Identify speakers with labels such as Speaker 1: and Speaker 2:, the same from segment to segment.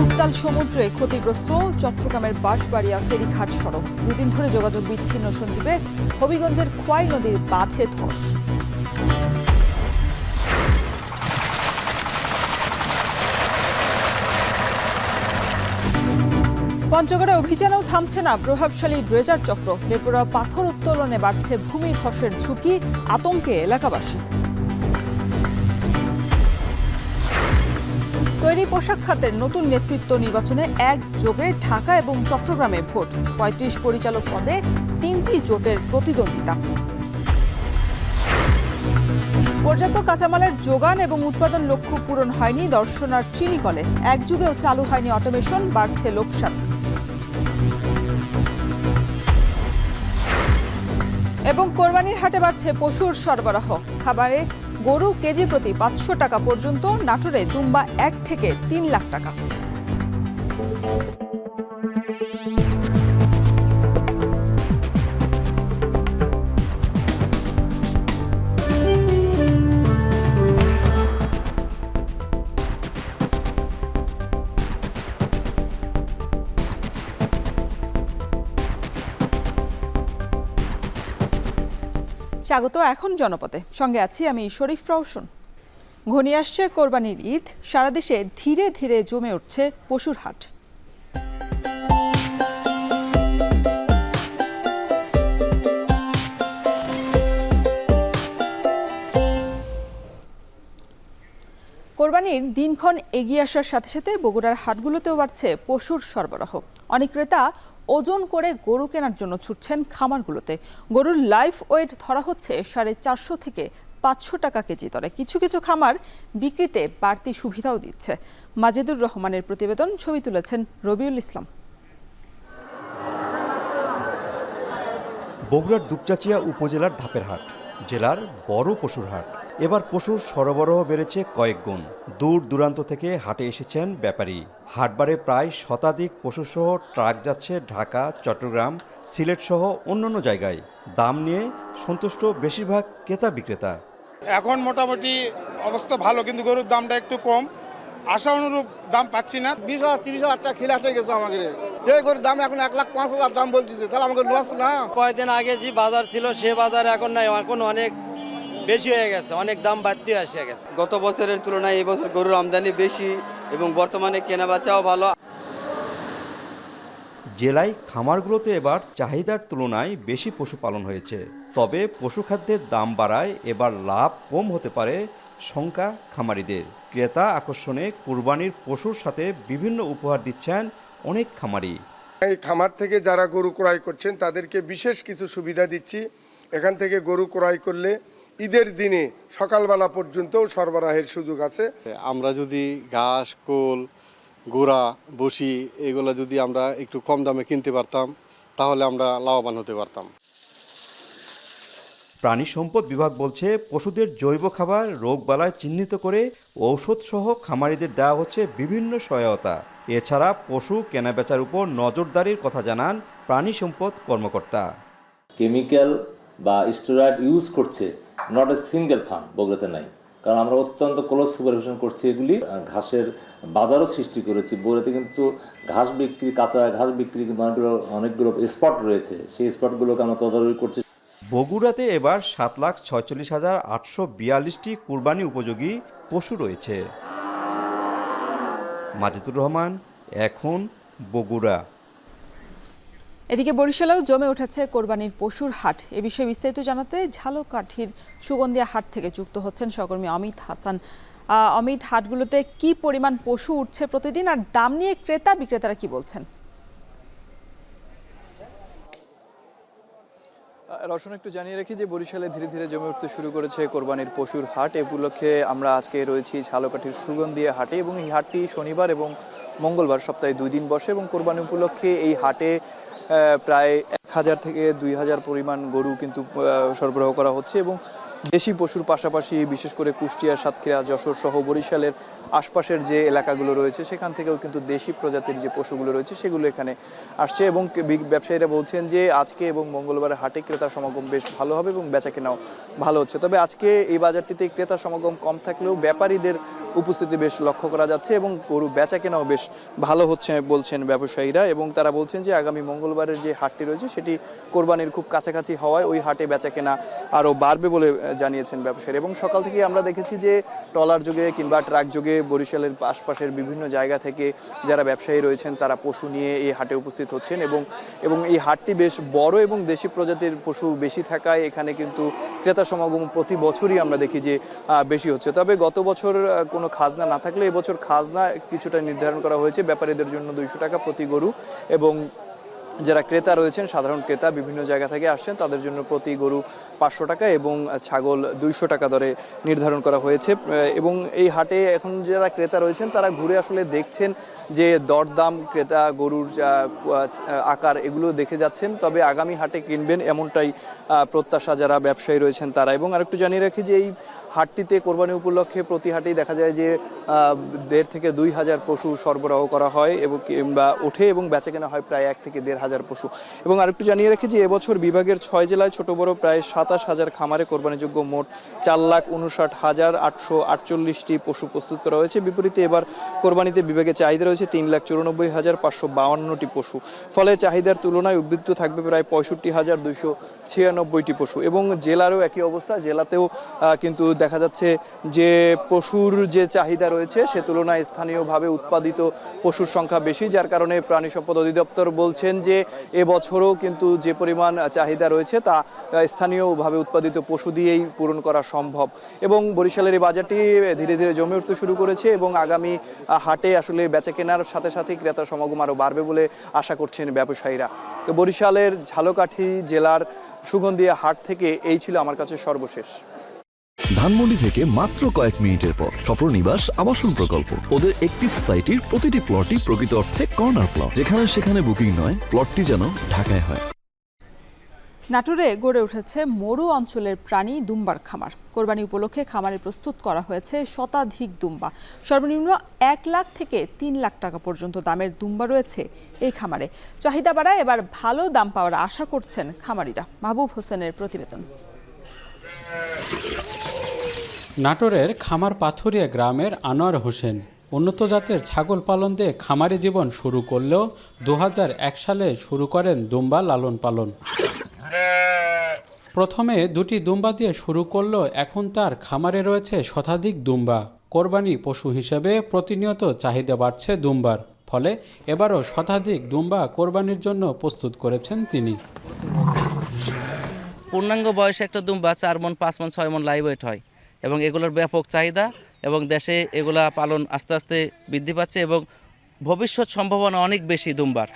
Speaker 1: উত্তাল সমুদ্রে ক্ষতিগ্রস্ত চট্টগ্রামের বাঁশবাড়িয়া ফেরিঘাট সড়ক। দুদিন ধরে যোগাযোগ বিচ্ছিন্ন সন্দ্বীপে হবিগঞ্জের খোয়াই নদীর বাঁধে ধস। পঞ্চগড়ে অভিযানেও থামছে না প্রভাবশালী ড্রেজার চক্র। বেপরোয়া পাথর উত্তোলনে বাড়ছে ভূমি ধসের ঝুঁকি, আতঙ্কে এলাকাবাসী। তৈরি পোশাক খাতের নতুন নেতৃত্ব নির্বাচনে একযোগে ঢাকা এবং চট্টগ্রামে ভোট। ৩৫ পরিচালক পদে ৩টি জোটের প্রতিদ্বন্দ্বিতা। পর্যাপ্ত কাঁচামালের যোগান এবং উৎপাদন লক্ষ্য পূরণ হয়নি দর্শনার চিনিকলে। একযুগেও চালু হয়নি অটোমেশন, বাড়ছে লোকসান। এবং কোরবানির হাটে বাড়ছে পশুর সরবরাহ। খাবারে গরু কেজি প্রতি ৫০০ টাকা পর্যন্ত, নাটোরে দুম্বা ১ থেকে ৩ লাখ টাকা। স্বাগত এখন জনপথে, সঙ্গে আছি আমি শরীফ রওশন। ঘনিয়ে আসছে কোরবানির ঈদ, সারা দেশে ধীরে ধীরে জমে উঠছে পশুর হাট। কোরবানির দিনক্ষণ এগিয়ে আসার সাথে সাথে বগুড়ার হাটগুলোতেও বাড়ছে পশুর সরবরাহ। অনেক ক্রেতা ওজন করে গরু কেনার জন্য ছুটছেন খামারগুলোতে। গরুর লাইভ ওয়েট ধরা হচ্ছে 450 থেকে 500 টাকা কেজি দরে। কিছু কিছু খামার বিক্রিতে বাড়তি সুবিধাও দিচ্ছে। মাজেদুর রহমানের প্রতিবেদন, ছবি তুলেছেন রবিউল ইসলাম।
Speaker 2: বগুড়ার দুপচাচিয়া উপজেলার ধাপের হাট, জেলার বড় পশুর হাট। এবার পশুর সরবরাহ বেড়েছে কয়েক গুণ। দূর দূরান্ত থেকে হাটে এসেছেন ব্যাপারী। হাটবারে প্রায় শতাধিক পশুসহ ট্রাক যাচ্ছে ঢাকা, চট্টগ্রাম, সিলেট সহ অন্যান্য জায়গায়। দাম নিয়ে সন্তুষ্ট বেশিরভাগ ক্রেতা বিক্রেতা।
Speaker 3: এখন মোটামুটি অবস্থা ভালো, কিন্তু গরুর দামটা একটু কম। আশা অনুরূপ দাম পাচ্ছি না।
Speaker 4: 20,000-30,000 টাকা খিলাতে গেছে আমাদের। যে গরুর দাম এখন 1,05,000 দাম বলতেছে, তাহলে আমাকে লস না।
Speaker 5: কয়েকদিন আগে যে বাজার ছিল সে বাজার এখন নাই, এখন অনেক বেশি হয়ে গেছে, অনেক দাম বাড়তি এসে গেছে।
Speaker 6: গত বছরের তুলনায় এই বছর গরুর আমদানি বেশি এবং বর্তমানে কেনাবেচাও ভালো।
Speaker 2: জেলায় খামারগুলোতে এবার চাহিদার তুলনায় বেশি পশুপালন হয়েছে। তবে পশুখাদ্যের দাম বাড়ায় এবার লাভ কম হতে পারে শঙ্কা খামারিদের। ক্রেতা আকর্ষণে কুরবানির পশুর সাথে বিভিন্ন উপহার দিচ্ছেন অনেক খামারি।
Speaker 3: এই খামার থেকে যারা গরু ক্রয় করছেন তাদেরকে বিশেষ কিছু সুবিধা দিচ্ছি। এখান থেকে গরু ক্রয় করলে ঈদের দিনে সকালবেলা পর্যন্ত সরবরাহের সুযোগ আছে।
Speaker 7: আমরা যদি ঘাস, কোল, গোড়া, বসি এগুলো যদি আমরা একটু কম দামে কিনতে পারতাম তাহলে আমরা লাভবান হতে পারতাম।
Speaker 2: প্রাণী সম্পদ বিভাগ বলছে, পশুদের জৈব খাবার, রোগবালাই চিহ্নিত করে ঔষধ সহ খামারিদের দেওয়া হচ্ছে বিভিন্ন সহায়তা। এছাড়া পশু কেনাবেচার উপর নজরদারির কথা জানান প্রাণী সম্পদ কর্মকর্তা।
Speaker 8: কেমিক্যাল বা স্টেরয়েড ইউজ করছে নট এ সিঙ্গেল ফার্ম বগুড়াতে নাই, কারণ আমরা অত্যন্ত ক্লোজ সুপারভিশন করছি। এগুলি ঘাসের বাজারও সৃষ্টি করেছি। বগুড়াতে কিন্তু ঘাস বিক্রি, কাঁচা ঘাস বিক্রি কিন্তু অনেকগুলো স্পট রয়েছে, সেই স্পটগুলোকে আমরা তদারকি করছি।
Speaker 2: বগুড়াতে এবার 7,46,842টি কুরবানি উপযোগী পশু রয়েছে। মাজেদুর রহমান, এখন বগুড়া।
Speaker 1: এদিকে বরিশালেও জমে উঠেছে কোরবানির পশুর হাট। এ বিষয়ে বিস্তারিত জানাতে ঝালকাঠির সুগন্ধিয়া হাট থেকে যুক্ত হচ্ছেন সহকর্মী অমিত হাসান। অমিত, হাটগুলোতে কি পরিমাণ পশু উঠছে প্রতিদিন, আর দাম নিয়ে ক্রেতা বিক্রেতারা কি বলছেন?
Speaker 9: রওশন, একটু জানিয়ে রাখি যে বরিশালে ধীরে ধীরে জমে উঠতে শুরু করেছে কোরবানির পশুর হাট। এ উপলক্ষে আমরা আজকে রয়েছি ঝালকাঠির সুগন্ধিয়া হাটে, এবং এই হাটটি শনিবার এবং মঙ্গলবার সপ্তাহে 2 দিন বসে। এবং কোরবানি উপলক্ষে এই হাটে প্রায় 1,000 থেকে 2,000 পরিমাণ গরু কিন্তু সরবরাহ করা হচ্ছে। এবং দেশি পশুর পাশাপাশি বিশেষ করে কুষ্টিয়া, সাতক্ষীরা, যশোর সহ বরিশালের আশপাশের যে এলাকাগুলো রয়েছে সেখান থেকেও কিন্তু দেশি প্রজাতির যে পশুগুলো রয়েছে সেগুলো এখানে আসছে। এবং ব্যবসায়ীরা বলছেন যে আজকে এবং মঙ্গলবারের হাটে ক্রেতার সমাগম বেশ ভালো হবে এবং বেচাকেনাও ভালো হচ্ছে। তবে আজকে এই বাজারটিতে ক্রেতার সমাগম কম থাকলেও ব্যাপারীদের উপস্থিতি বেশ লক্ষ্য করা যাচ্ছে এবং গরু বেচা কেনাও বেশ ভালো হচ্ছে বলছেন ব্যবসায়ীরা। এবং তারা বলছেন যে আগামী মঙ্গলবারের যে হাটটি রয়েছে সেটি কোরবানির খুব কাছাকাছি হওয়ায় ওই হাটে বেচা কেনা আরও বাড়বে বলে জানিয়েছেন ব্যবসায়ীরা। এবং সকাল থেকে আমরা দেখেছি যে ট্রলার যোগে কিংবা ট্রাক যোগে বরিশালের আশপাশের বিভিন্ন জায়গা থেকে যারা ব্যবসায়ী রয়েছেন তারা পশু নিয়ে এই হাটে উপস্থিত হচ্ছেন এবং এই হাটটি বেশ বড় এবং দেশি প্রজাতির পশু বেশি থাকায় এখানে কিন্তু ক্রেতা সমাগম প্রতি বছরই আমরা দেখি যে বেশি হচ্ছে। তবে গত বছর কোনো খাজনা না থাকলে এবছর খাজনা কিছুটা নির্ধারণ করা হয়েছে ব্যাপারীদের জন্য 200 টাকা প্রতি গরু, এবং যারা ক্রেতা রয়েছেন সাধারণ ক্রেতা বিভিন্ন জায়গা থেকে আসছেন তাদের জন্য প্রতি গরু 500 টাকা এবং ছাগল 200 টাকা দরে নির্ধারণ করা হয়েছে। এবং এই হাটে এখন যারা ক্রেতা রয়েছেন তারা ঘুরে আসলে দেখছেন যে দরদাম, ক্রেতা গরুর আকার এগুলো দেখে যাচ্ছেন। তবে আগামী হাটে কিনবেন এমনটাই প্রত্যাশা যারা ব্যবসায়ী রয়েছেন তারা। এবং আরেকটু জানিয়ে রাখি যে এই হাটটিতে কোরবানি উপলক্ষে প্রতি হাটেই দেখা যায় যে 1,500 থেকে 2,000 পশু সরবরাহ করা হয় এবং কিংবা ওঠে এবং বেচা কেনা হয় প্রায় 1 থেকে 1,500 পশু। এবং আরেকটু জানিয়ে রাখি যে এবছর বিভাগের 6 জেলায় ছোট বড় প্রায় 27,000 খামারে কোরবানিযোগ্য মোট 4,59,848টি পশু প্রস্তুত করা হয়েছে। বিপরীতে এবার কোরবানিতে বিভাগে চাহিদা রয়েছে 3,94,552টি পশু। ফলে চাহিদার তুলনায় উদ্বৃত্ত থাকবে প্রায় 65,296টি পশু। এবং জেলারও একই অবস্থা, জেলাতেও কিন্তু দেখা যাচ্ছে যে পশুর যে চাহিদা রয়েছে সে তুলনায় স্থানীয়ভাবে উৎপাদিত পশুর সংখ্যা বেশি, যার কারণে প্রাণী সম্পদ অধিদপ্তর বলছেন যে এবছরও কিন্তু যে পরিমাণ চাহিদা রয়েছে তা স্থানীয়ভাবে উৎপাদিত পশু দিয়েই পূরণ করা সম্ভব। এবং বরিশালের এই বাজারটি ধীরে ধীরে জমে উঠতে শুরু করেছে এবং আগামী হাটে আসলে বেচা কেনার সাথে সাথে ক্রেতা সমাগম আরও বাড়বে বলে আশা করছেন ব্যবসায়ীরা। তো বরিশালের ঝালকাঠি জেলার সুগন্ধিয়া হাট থেকে এই ছিল আমার কাছে সর্বশেষ।
Speaker 10: ধানমন্ডি থেকে মাত্র কয়েক মিনিটের পর স্বপ্ননিবাস আবাসন প্রকল্প। ওদের একটি সোসাইটির প্রতিটি প্লটই প্রকৃত অর্থে কর্নার প্লট, যেখানে সেখানে বুকিং নয়, প্লটটি যেন ঢাকায় হয়।
Speaker 1: নাটোরে গড়ে উঠেছে মরু অঞ্চলের প্রাণী দুম্বার খামার। কোরবানি উপলক্ষে খামারে প্রস্তুত করা হয়েছে শতাধিক দুম্বা। সর্বনিম্ন 1 লাখ থেকে 3 লাখ টাকা পর্যন্ত দামের দুম্বা রয়েছে এই খামারে। চাহিদা বাড়ায় এবার ভালো দাম পাওয়ার আশা করছেন খামারিরা। মাহবুব হোসেনের প্রতিবেদন।
Speaker 11: নাটোরের খামার পাথুরিয়া গ্রামের আনোয়ার হোসেন উন্নত জাতের ছাগল পালন দিয়ে খামারি জীবন শুরু করলেও 2001 সালে শুরু করেন দুম্বা লালন পালন। প্রথমে 2টি দুম্বা দিয়ে শুরু করলেও এখন তার খামারে রয়েছে শতাধিক দুম্বা। কোরবানি পশু হিসেবে প্রতিনিয়ত চাহিদা বাড়ছে দুম্বার, ফলে এবারও শতাধিক দুম্বা কোরবানির জন্য প্রস্তুত করেছেন তিনি।
Speaker 12: পূর্ণাঙ্গ বয়সে একটা দুম্বা 4 মণ 5 মণ 6 মণ লাইভ ওয়েট হয় এবং এগুলোর ব্যাপক চাহিদা এবং দেশে এগুলা পালন আস্তে আস্তে বৃদ্ধি পাচ্ছে এবং ভবিষ্যৎ সম্ভাবনা অনেক বেশি দুম্বার।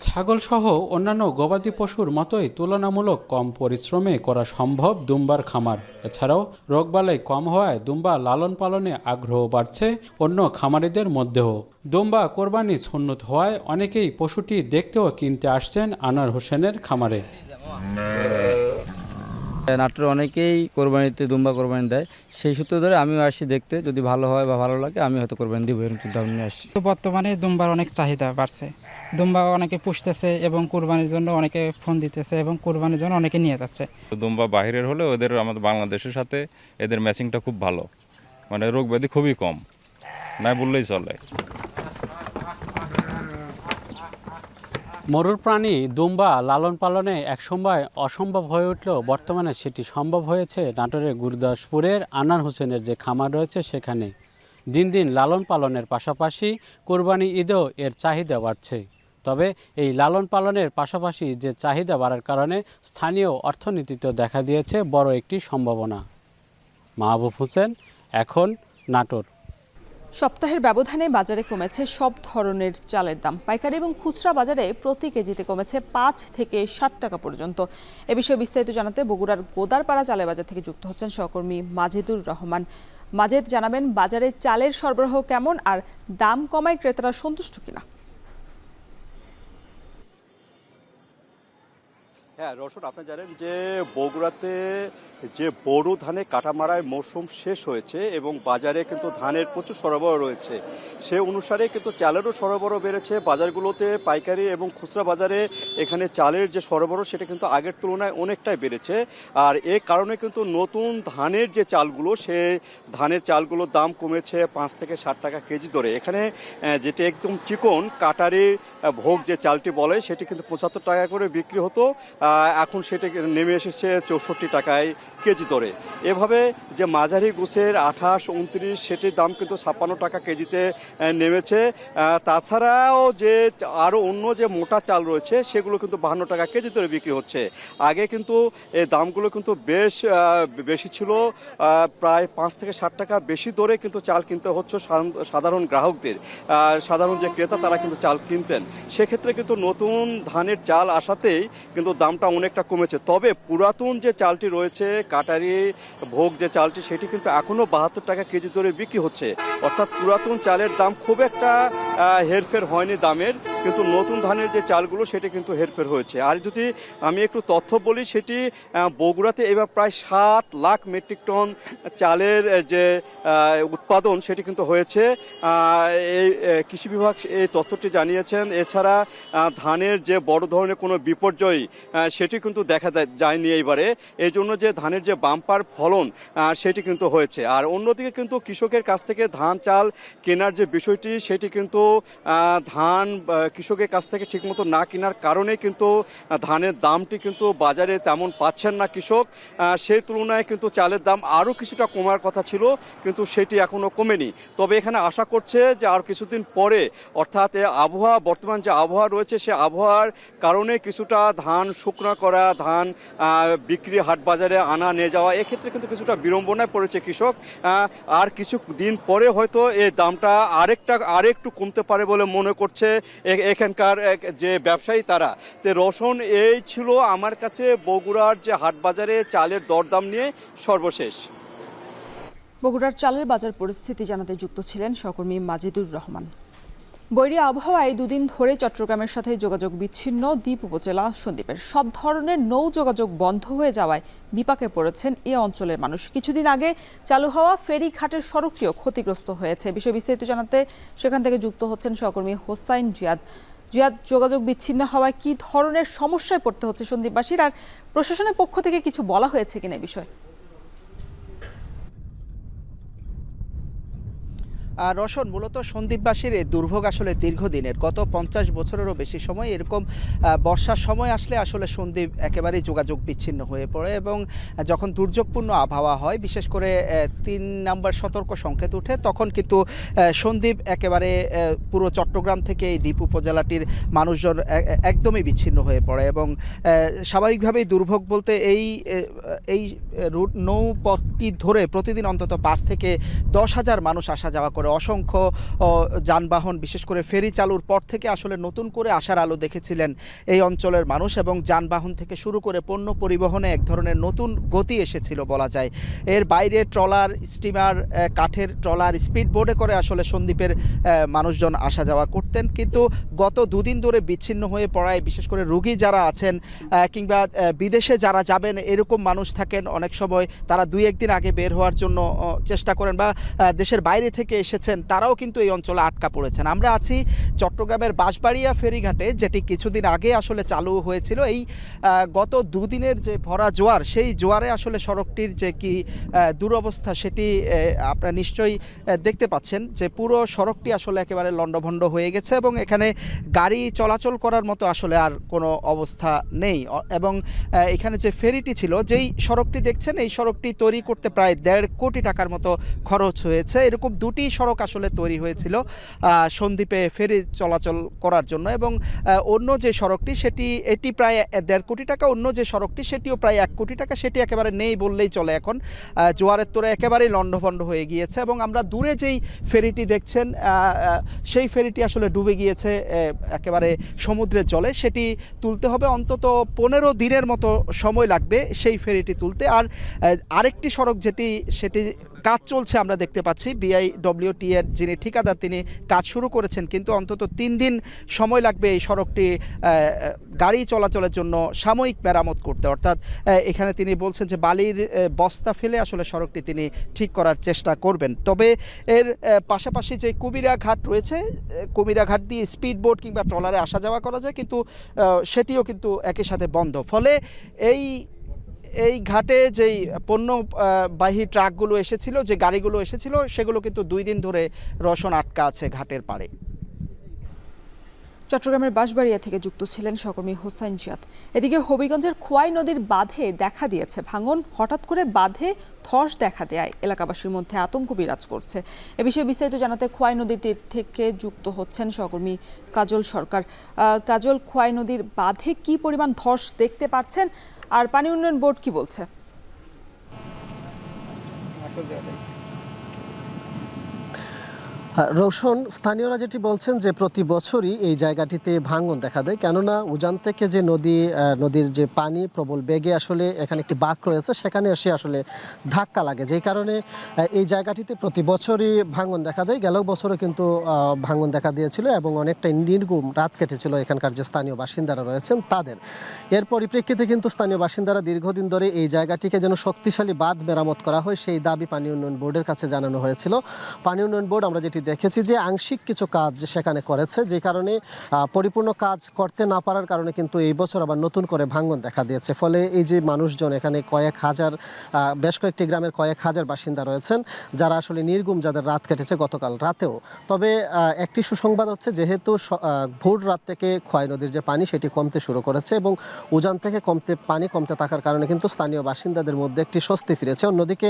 Speaker 11: ছাগল সহ অন্যান্য গবাদি পশুর মতোই তুলনামূলক কম পরিশ্রমে করা সম্ভব দুম্বার খামার। এছাড়াও রোগবালাই কম হওয়ায় দুম্বা লালন পালনে আগ্রহ বাড়ছে অন্য খামারিদের মধ্যেও। দুম্বা কোরবানি সুন্নত হওয়ায় অনেকেই পশুটি দেখতেও কিনতে আসছেন আনোয়ার হোসেনের খামারে।
Speaker 6: নাটোরে অনেকেই কোরবানিতে দুম্বা কোরবানি দেয়, সেই সূত্র ধরে আমিও আসি দেখতে, যদি ভালো হয় বা ভালো লাগে আমি হয়তো কোরবানি দিব, এরকম চিন্তা ভাবনা আসি।
Speaker 13: বর্তমানে দুম্বার অনেক চাহিদা বাড়ছে, দুম্বা অনেকে পুষতেছে এবং কোরবানির জন্য অনেকে ফোন দিতেছে এবং কোরবানির জন্য অনেকে নিয়ে যাচ্ছে।
Speaker 14: দুম্বা বাইরের হলে ওদের আমাদের বাংলাদেশের সাথে এদের ম্যাচিংটা খুব ভালো, মানে রোগ ব্যাধি খুবই কম, না বললেই চলে।
Speaker 11: মরুর প্রাণী দুম্বা লালন পালনে একসময় অসম্ভব হয়ে উঠলেও বর্তমানে সেটি সম্ভব হয়েছে নাটোরের গুরুদাসপুরের আনোয়ার হোসেনের যে খামার রয়েছে সেখানে। দিন দিন লালন পালনের পাশাপাশি কোরবানি ঈদেও এর চাহিদা বাড়ছে। তবে এই লালন পালনের পাশাপাশি যে চাহিদা বাড়ার কারণে স্থানীয় অর্থনীতিতেও দেখা দিয়েছে বড় একটি সম্ভাবনা। মাহবুব হোসেন, এখন নাটোর।
Speaker 1: সপ্তাহের ব্যবধানে বাজারে কমেছে সব ধরনের চালের দাম। পাইকারি এবং খুচরা বাজারে প্রতি কেজিতে কমেছে 5 থেকে 7 টাকা পর্যন্ত। এ বিষয়ে বিস্তারিত জানাতে বগুড়ার গোদারপাড়া চালের বাজার থেকে যুক্ত হচ্ছেন সহকর্মী মাজেদুর রহমান। মাজেদ, জানাবেন বাজারে চালের সরবরাহ কেমন আর দাম কমায় ক্রেতারা সন্তুষ্ট কিনা?
Speaker 2: হ্যাঁ রওশন, আপনি জানেন যে বগুড়াতে যে বোরো ধানে কাটা মারার মৌসুম শেষ হয়েছে এবং বাজারে কিন্তু ধানের প্রচুর সরবরাহ রয়েছে। সে অনুসারে কিন্তু চালেরও সরবরাহ বেড়েছে বাজারগুলোতে, পাইকারি এবং খুচরা বাজারে এখানে চালের যে সরবরাহ সেটা কিন্তু আগের তুলনায় অনেকটাই বেড়েছে। আর এ কারণে কিন্তু নতুন ধানের যে চালগুলো, সে ধানের চালগুলোর দাম কমেছে 5 থেকে 60 টাকা কেজি দরে। এখানে যেটি একদম চিকন কাটারি ভোগ যে চালটি বলে সেটি কিন্তু 75 টাকা করে বিক্রি হতো, এখন সেটি নেমে এসেছে 64 টাকায় কেজি দরে। এভাবে যে মাঝারি গুছের 28, 29 সেটির দাম কিন্তু 56 টাকা কেজিতে নেমেছে। তাছাড়াও যে আরও অন্য যে মোটা চাল রয়েছে সেগুলো কিন্তু 52 টাকা কেজি দরে বিক্রি হচ্ছে। আগে কিন্তু এই দামগুলো কিন্তু বেশ বেশি ছিল, প্রায় 5 থেকে 60 টাকা বেশি দরে কিন্তু চাল কিনতে হচ্ছে সাধারণ গ্রাহকদের। সাধারণ যে ক্রেতা তারা কিন্তু চাল কিনতেন। সেক্ষেত্রে কিন্তু নতুন ধানের চাল আসাতেই কিন্তু দামটা অনেকটা কমেছে। তবে পুরাতন যে চালটি রয়েছে কাটারি ভোগ যে চালটি, সেটি কিন্তু এখনও 72 টাকা কেজি দরে বিক্রি হচ্ছে। অর্থাৎ পুরাতন চালের দাম খুব একটা হেরফের হয়নি দামের, কিন্তু নতুন ধানের যে চালগুলো সেটি কিন্তু হেরফের হয়েছে। আর যদি আমি একটু তথ্য বলি, সেটি বগুড়াতে এবার প্রায় 7 লাখ মেট্রিক টন চালের যে উৎপাদন সেটি কিন্তু হয়েছে। এই কৃষি বিভাগ এই তথ্যটি জানিয়েছেন। এছাড়া ধানের যে বড় ধরনের কোনো বিপর্যয় সেটি কিন্তু দেখা যায়নি এইবারে, এই জন্য যে ধানের যে বাম্পার ফলন সেটি কিন্তু হয়েছে। আর অন্যদিকে কিন্তু কৃষকের কাছ থেকে ধান চাল কেনার যে বিষয়টি, সেটি কিন্তু ধান কৃষকের কাছ থেকে ঠিকমতো না কেনার কারণে কিন্তু ধানের দামটি কিন্তু বাজারে তেমন পাচ্ছেন না কৃষক। সেই তুলনায় কিন্তু চালের দাম আরও কিছুটা কমার কথা ছিল, কিন্তু সেটি এখনও কমেনি। তবে এখানে আশা করছে যে আর কিছুদিন পরে, অর্থাৎ আবহাওয়া, বর্তমান যে আবহাওয়া রয়েছে সে আবহাওয়ার কারণে কিছুটা ধান শুকনো করা, ধান বিক্রি হাট বাজারে আনা নিয়ে যাওয়া, এক্ষেত্রে কিন্তু কিছুটা বিড়ম্বনায় পড়েছে কৃষক। আর কিছু দিন পরে হয়তো এই দামটা আরেকটু কমতে পারে বলে মনে করছে এখানকার যে ব্যবসায়ী তারা। তো রওশন, এই ছিল আমার কাছে বগুড়ার যে হাট বাজারে চালের দরদাম নিয়ে সর্বশেষ।
Speaker 1: বগুড়ার চালের বাজার পরিস্থিতি জানাতে যুক্ত ছিলেন সহকর্মী মাজিদুর রহমান। বৈরী আবহাওয়ায় দুদিন ধরে চট্টগ্রামের সাথে যোগাযোগ বিচ্ছিন্ন দ্বীপ উপজেলা সন্দ্বীপের। সব ধরনের নৌ যোগাযোগ বন্ধ হয়ে যাওয়ায় বিপাকে পড়েছেন এ অঞ্চলের মানুষ। কিছুদিন আগে চালু হওয়া ফেরিঘাটের সড়কটিও ক্ষতিগ্রস্ত হয়েছে। বিষয়ে বিস্তারিত জানাতে সেখান থেকে যুক্ত হচ্ছেন সহকর্মী হোসাইন জিয়াদ। জিয়াদ, যোগাযোগ বিচ্ছিন্ন হওয়ায় কি ধরনের সমস্যায় পড়তে হচ্ছে সন্দ্বীপবাসীর, আর প্রশাসনের পক্ষ থেকে কিছু বলা হয়েছে কিনা বিষয়?
Speaker 9: রওশন, মূলত সন্দ্বীপবাসীর এই দুর্ভোগ আসলে দীর্ঘদিনের, গত 50 বছরেরও বেশি সময় এরকম বর্ষার সময় আসলে আসলে সন্দ্বীপ একেবারেই যোগাযোগ বিচ্ছিন্ন হয়ে পড়ে এবং যখন দুর্যোগপূর্ণ আবহাওয়া হয়, বিশেষ করে 3 নম্বর সতর্ক সংকেত ওঠে, তখন কিন্তু সন্দ্বীপ একেবারে পুরো চট্টগ্রাম থেকে এই দ্বীপ উপজেলাটির মানুষজন একদমই বিচ্ছিন্ন হয়ে পড়ে এবং স্বাভাবিকভাবেই দুর্ভোগ বলতে এই রুট নৌপথটি ধরে প্রতিদিন অন্তত 5 থেকে 10,000 মানুষ আসা যাওয়া করে। অসংখ্য যানবাহন, বিশেষ করে ফেরি চালুর পর থেকে আসলে নতুন করে আশার আলো দেখেছিলেন এই অঞ্চলের মানুষ এবং যানবাহন থেকে শুরু করে পণ্য পরিবহনে এক ধরনের নতুন গতি এসেছিল বলা যায়। এর বাইরে ট্রলার, স্টিমার, কাঠের ট্রলার, স্পিড বোর্ডে করে আসলে সন্দ্বীপের মানুষজন আসা যাওয়া করতেন, কিন্তু গত 2 দিন ধরে বিচ্ছিন্ন হয়ে পড়ায়, বিশেষ করে রোগী যারা আছেন কিংবা বিদেশে যারা যাবেন এরকম মানুষ থাকেন, অনেক সময় তারা 2-1 দিন আগে বের হওয়ার জন্য চেষ্টা করেন বা দেশের বাইরে থেকে এসেছেন, তারাও কিন্তু এই অঞ্চলে আটকা পড়েছেন। আমরা আছি চট্টগ্রামের বাঁশবাড়িয়া ফেরিঘাটে, যেটি কিছুদিন আগে আসলে চালু হয়েছিল। এই গত 2 দিনের যে ভরা জোয়ার, সেই জোয়ারে আসলে সড়কটির যে কি দুরবস্থা সেটি আপনারা নিশ্চয়ই দেখতে পাচ্ছেন যে পুরো সড়কটি আসলে একেবারে লণ্ডভণ্ড হয়ে গেছে এবং এখানে গাড়ি চলাচল করার মতো আসলে আর কোনো অবস্থা নেই। এবং এখানে যে ফেরিটি ছিল, যেই সড়কটি দেখছেন, এই সড়কটি তৈরি করতে প্রায় 1.5 কোটি টাকার মতো খরচ হয়েছে। এরকম 2টি সড়ক আসলে তৈরি হয়েছিল সন্দ্বীপে ফেরি চলাচল করার জন্য এবং অন্য যে সড়কটি এটি প্রায় 1.5 কোটি টাকা, অন্য যে সড়কটি সেটিও প্রায় 1 কোটি টাকা, সেটি একেবারে নেই বললেই চলে। এখন জোয়ারের তোরে একেবারেই লণ্ডভণ্ড হয়ে গিয়েছে এবং আমরা দূরে যেই ফেরিটি দেখছেন সেই ফেরিটি আসলে ডুবে গিয়েছে একেবারে সমুদ্রের জলে। সেটি তুলতে হবে অন্তত 15 দিনের মতো সময় লাগবে সেই ফেরিটি তুলতে। আর আরেকটি সড়ক সেটি
Speaker 15: কাজ চলছে আমরা দেখতে পাচ্ছি। বিআইডব্লিউটি এর যিনি ঠিকাদার তিনি কাজ শুরু করেছেন, কিন্তু অন্তত 3 দিন সময় লাগবে এই সড়কটি গাড়ি চলাচলের জন্য সাময়িক মেরামত করতে। অর্থাৎ এখানে তিনি বলছেন যে বালির বস্তা ফেলে আসলে সড়কটি তিনি ঠিক করার চেষ্টা করবেন। তবে এর পাশাপাশি যে কুমিরা ঘাট রয়েছে, কুমিরা ঘাট দিয়ে স্পিড বোট কিংবা ট্রলারে আসা যাওয়া করা যায়, কিন্তু সেটিও কিন্তু একই সাথে বন্ধ। ফলে এই ঘাটে যেই পণ্যবাহী ট্রাকগুলো এসেছিল, যে গাড়িগুলো এসেছিল, সেগুলো কিন্তু 2 দিন ধরে রওশন আটকা আছে ঘাটের পাড়ে।
Speaker 1: চট্টগ্রামের বাঁশবাড়িয়া থেকে যুক্ত ছিলেন সহকর্মী হোসাইন জিয়াদ। এদিকে হবিগঞ্জের খোয়াই নদীর বাঁধে দেখা দিয়েছে ভাঙন। হঠাৎ করে বাঁধে ধস দেখা দেয় এলাকাবাসীর মধ্যে আতঙ্ক বিরাজ করছে। এ বিষয়ে বিস্তারিত জানাতে খোয়াই নদীর তীর থেকে যুক্ত হচ্ছেন সহকর্মী কাজল সরকার। কাজল, খোয়াই নদীর বাঁধে কি পরিমাণ ধস দেখতে পাচ্ছেন আর পানি উন্নয়ন বোর্ড কি বলছে?
Speaker 16: রোশন, স্থানীয়রা যেটি বলছেন যে প্রতি বছরই এই জায়গাটিতে ভাঙন দেখা দেয়, কেননা উজান থেকে যে নদীর যে পানি প্রবল বেগে আসলে এখানে একটি বাঁক রয়েছে, সেখানে এসে আসলে ধাক্কা লাগে, যেই কারণে এই জায়গাটিতে প্রতি বছরই ভাঙন দেখা দেয়। গেল বছরও কিন্তু ভাঙন দেখা দিয়েছিল এবং অনেকটা নির্ঘুম রাত কেটেছিল এখানকার যে স্থানীয় বাসিন্দারা রয়েছেন তাদের। এর পরিপ্রেক্ষিতে কিন্তু স্থানীয় বাসিন্দারা দীর্ঘদিন ধরে এই জায়গাটিকে যেন শক্তিশালী বাঁধ মেরামত করা হয় সেই দাবি পানি উন্নয়ন বোর্ডের কাছে জানানো হয়েছিল। পানি উন্নয়ন বোর্ড আমরা যেটি দেখেছি যে আংশিক কিছু কাজ সেখানে করেছে, যে কারণে পরিপূর্ণ কাজ করতে না পারার কারণে কিন্তু এই বছর আবার নতুন করে ভাঙন দেখা দিয়েছে। ফলে এই যে মানুষজন এখানে কয়েক হাজার, বেশ কয়েকটি গ্রামের কয়েক হাজার বাসিন্দা রয়েছেন যারা আসলে নির্ঘুম, যাদের রাত কেটেছে গতকাল রাতেও। তবে একটি সুসংবাদ হচ্ছে, যেহেতু ভোর রাত থেকে খোয়াই নদীর যে পানি সেটি কমতে শুরু করেছে এবং উজান থেকে পানি কমতে থাকার কারণে কিন্তু স্থানীয় বাসিন্দাদের মধ্যে একটি স্বস্তি ফিরেছে। অন্যদিকে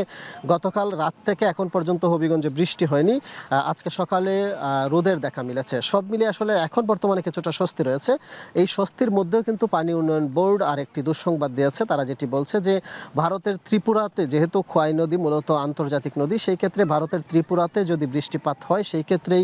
Speaker 16: গতকাল রাত থেকে এখন পর্যন্ত হবিগঞ্জে বৃষ্টি হয়নি, আজকে সকালে রোদের দেখা মিলেছে। সব মিলিয়ে আসলে এখন বর্তমানে কিছুটা স্বস্তি রয়েছে। এই স্বস্তির মধ্যেও কিন্তু পানি উন্নয়ন বোর্ড আর একটি দুঃসংবাদ দিয়েছে। তারা যেটি বলছে যে ভারতের ত্রিপুরাতে, যেহেতু খোয়াই নদী মূলত আন্তর্জাতিক নদী, সেই ক্ষেত্রে ভারতের ত্রিপুরাতে যদি বৃষ্টিপাত হয় সেই ক্ষেত্রেই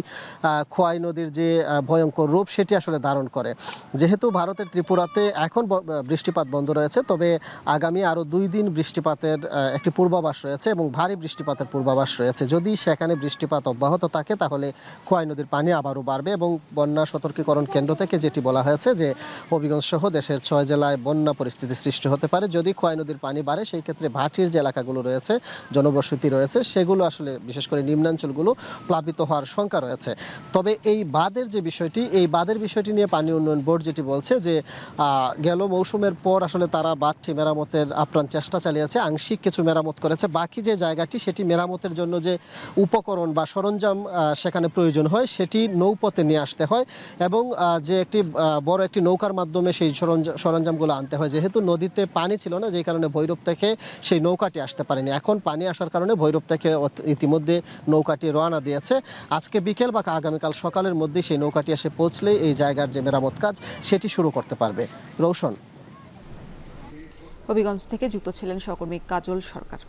Speaker 16: খোয়াই নদীর যে ভয়ঙ্কর রূপ সেটি আসলে ধারণ করে। যেহেতু ভারতের ত্রিপুরাতে এখন বৃষ্টিপাত বন্ধ রয়েছে, তবে আগামী আরও 2 দিন বৃষ্টিপাতের একটি পূর্বাভাস রয়েছে এবং ভারী বৃষ্টিপাতের পূর্বাভাস রয়েছে। যদি সেখানে বৃষ্টিপাত অব্যাহত থাকে তাহলে খোয়াই নদীর পানি আবারও বাড়বে এবং বন্যা সতর্কীকরণ কেন্দ্র থেকে যেটি বলা হয়েছে যে হবিগঞ্জ সহ দেশের 6 জেলায় বন্যা পরিস্থিতি সৃষ্টি হতে পারে। যদি খোয়াই নদীর পানি বাড়ে সেই ক্ষেত্রে ভাটির যে এলাকাগুলো রয়েছে, জনবসতি রয়েছে, সেগুলো আসলে বিশেষ করে নিম্নাঞ্চলগুলো প্লাবিত হওয়ার শঙ্কা রয়েছে। তবে এই বাঁধের যে বিষয়টি, এই বাঁধের বিষয়টি নিয়ে পানি উন্নয়ন বোর্ড যেটি বলছে যে গেল মৌসুমের পর আসলে তারা বাঁধটি মেরামতের আপ্রাণ চেষ্টা চালিয়েছে, আংশিক কিছু মেরামত করেছে। বাকি যে জায়গাটি সেটি মেরামতের জন্য যে উপকরণ বা সরঞ্জাম সেখানে প্রয়োজন হয় সেটি নৌপথে নিয়ে আসতে হয় এবং যে একটি বড় একটি নৌকার মাধ্যমে সেই সরঞ্জামগুলো আনতে হয়। যেহেতু নদীতে পানি ছিল না, যেই কারণে ভৈরব থেকে সেই নৌকাটি আসতে পারেনি। এখন পানি আসার কারণে ভৈরব থেকে ইতিমধ্যে নৌকাটি রওনা দিয়েছে। আজকে বিকেল বা আগামীকাল সকালের মধ্যে সেই নৌকাটি এসে পৌঁছলেই এই জায়গার যে মেরামত কাজ সেটি শুরু করতে পারবে। রৌশন।
Speaker 1: হবিগঞ্জ থেকে যুক্ত ছিলেন সহকর্মী কাজল সরকার।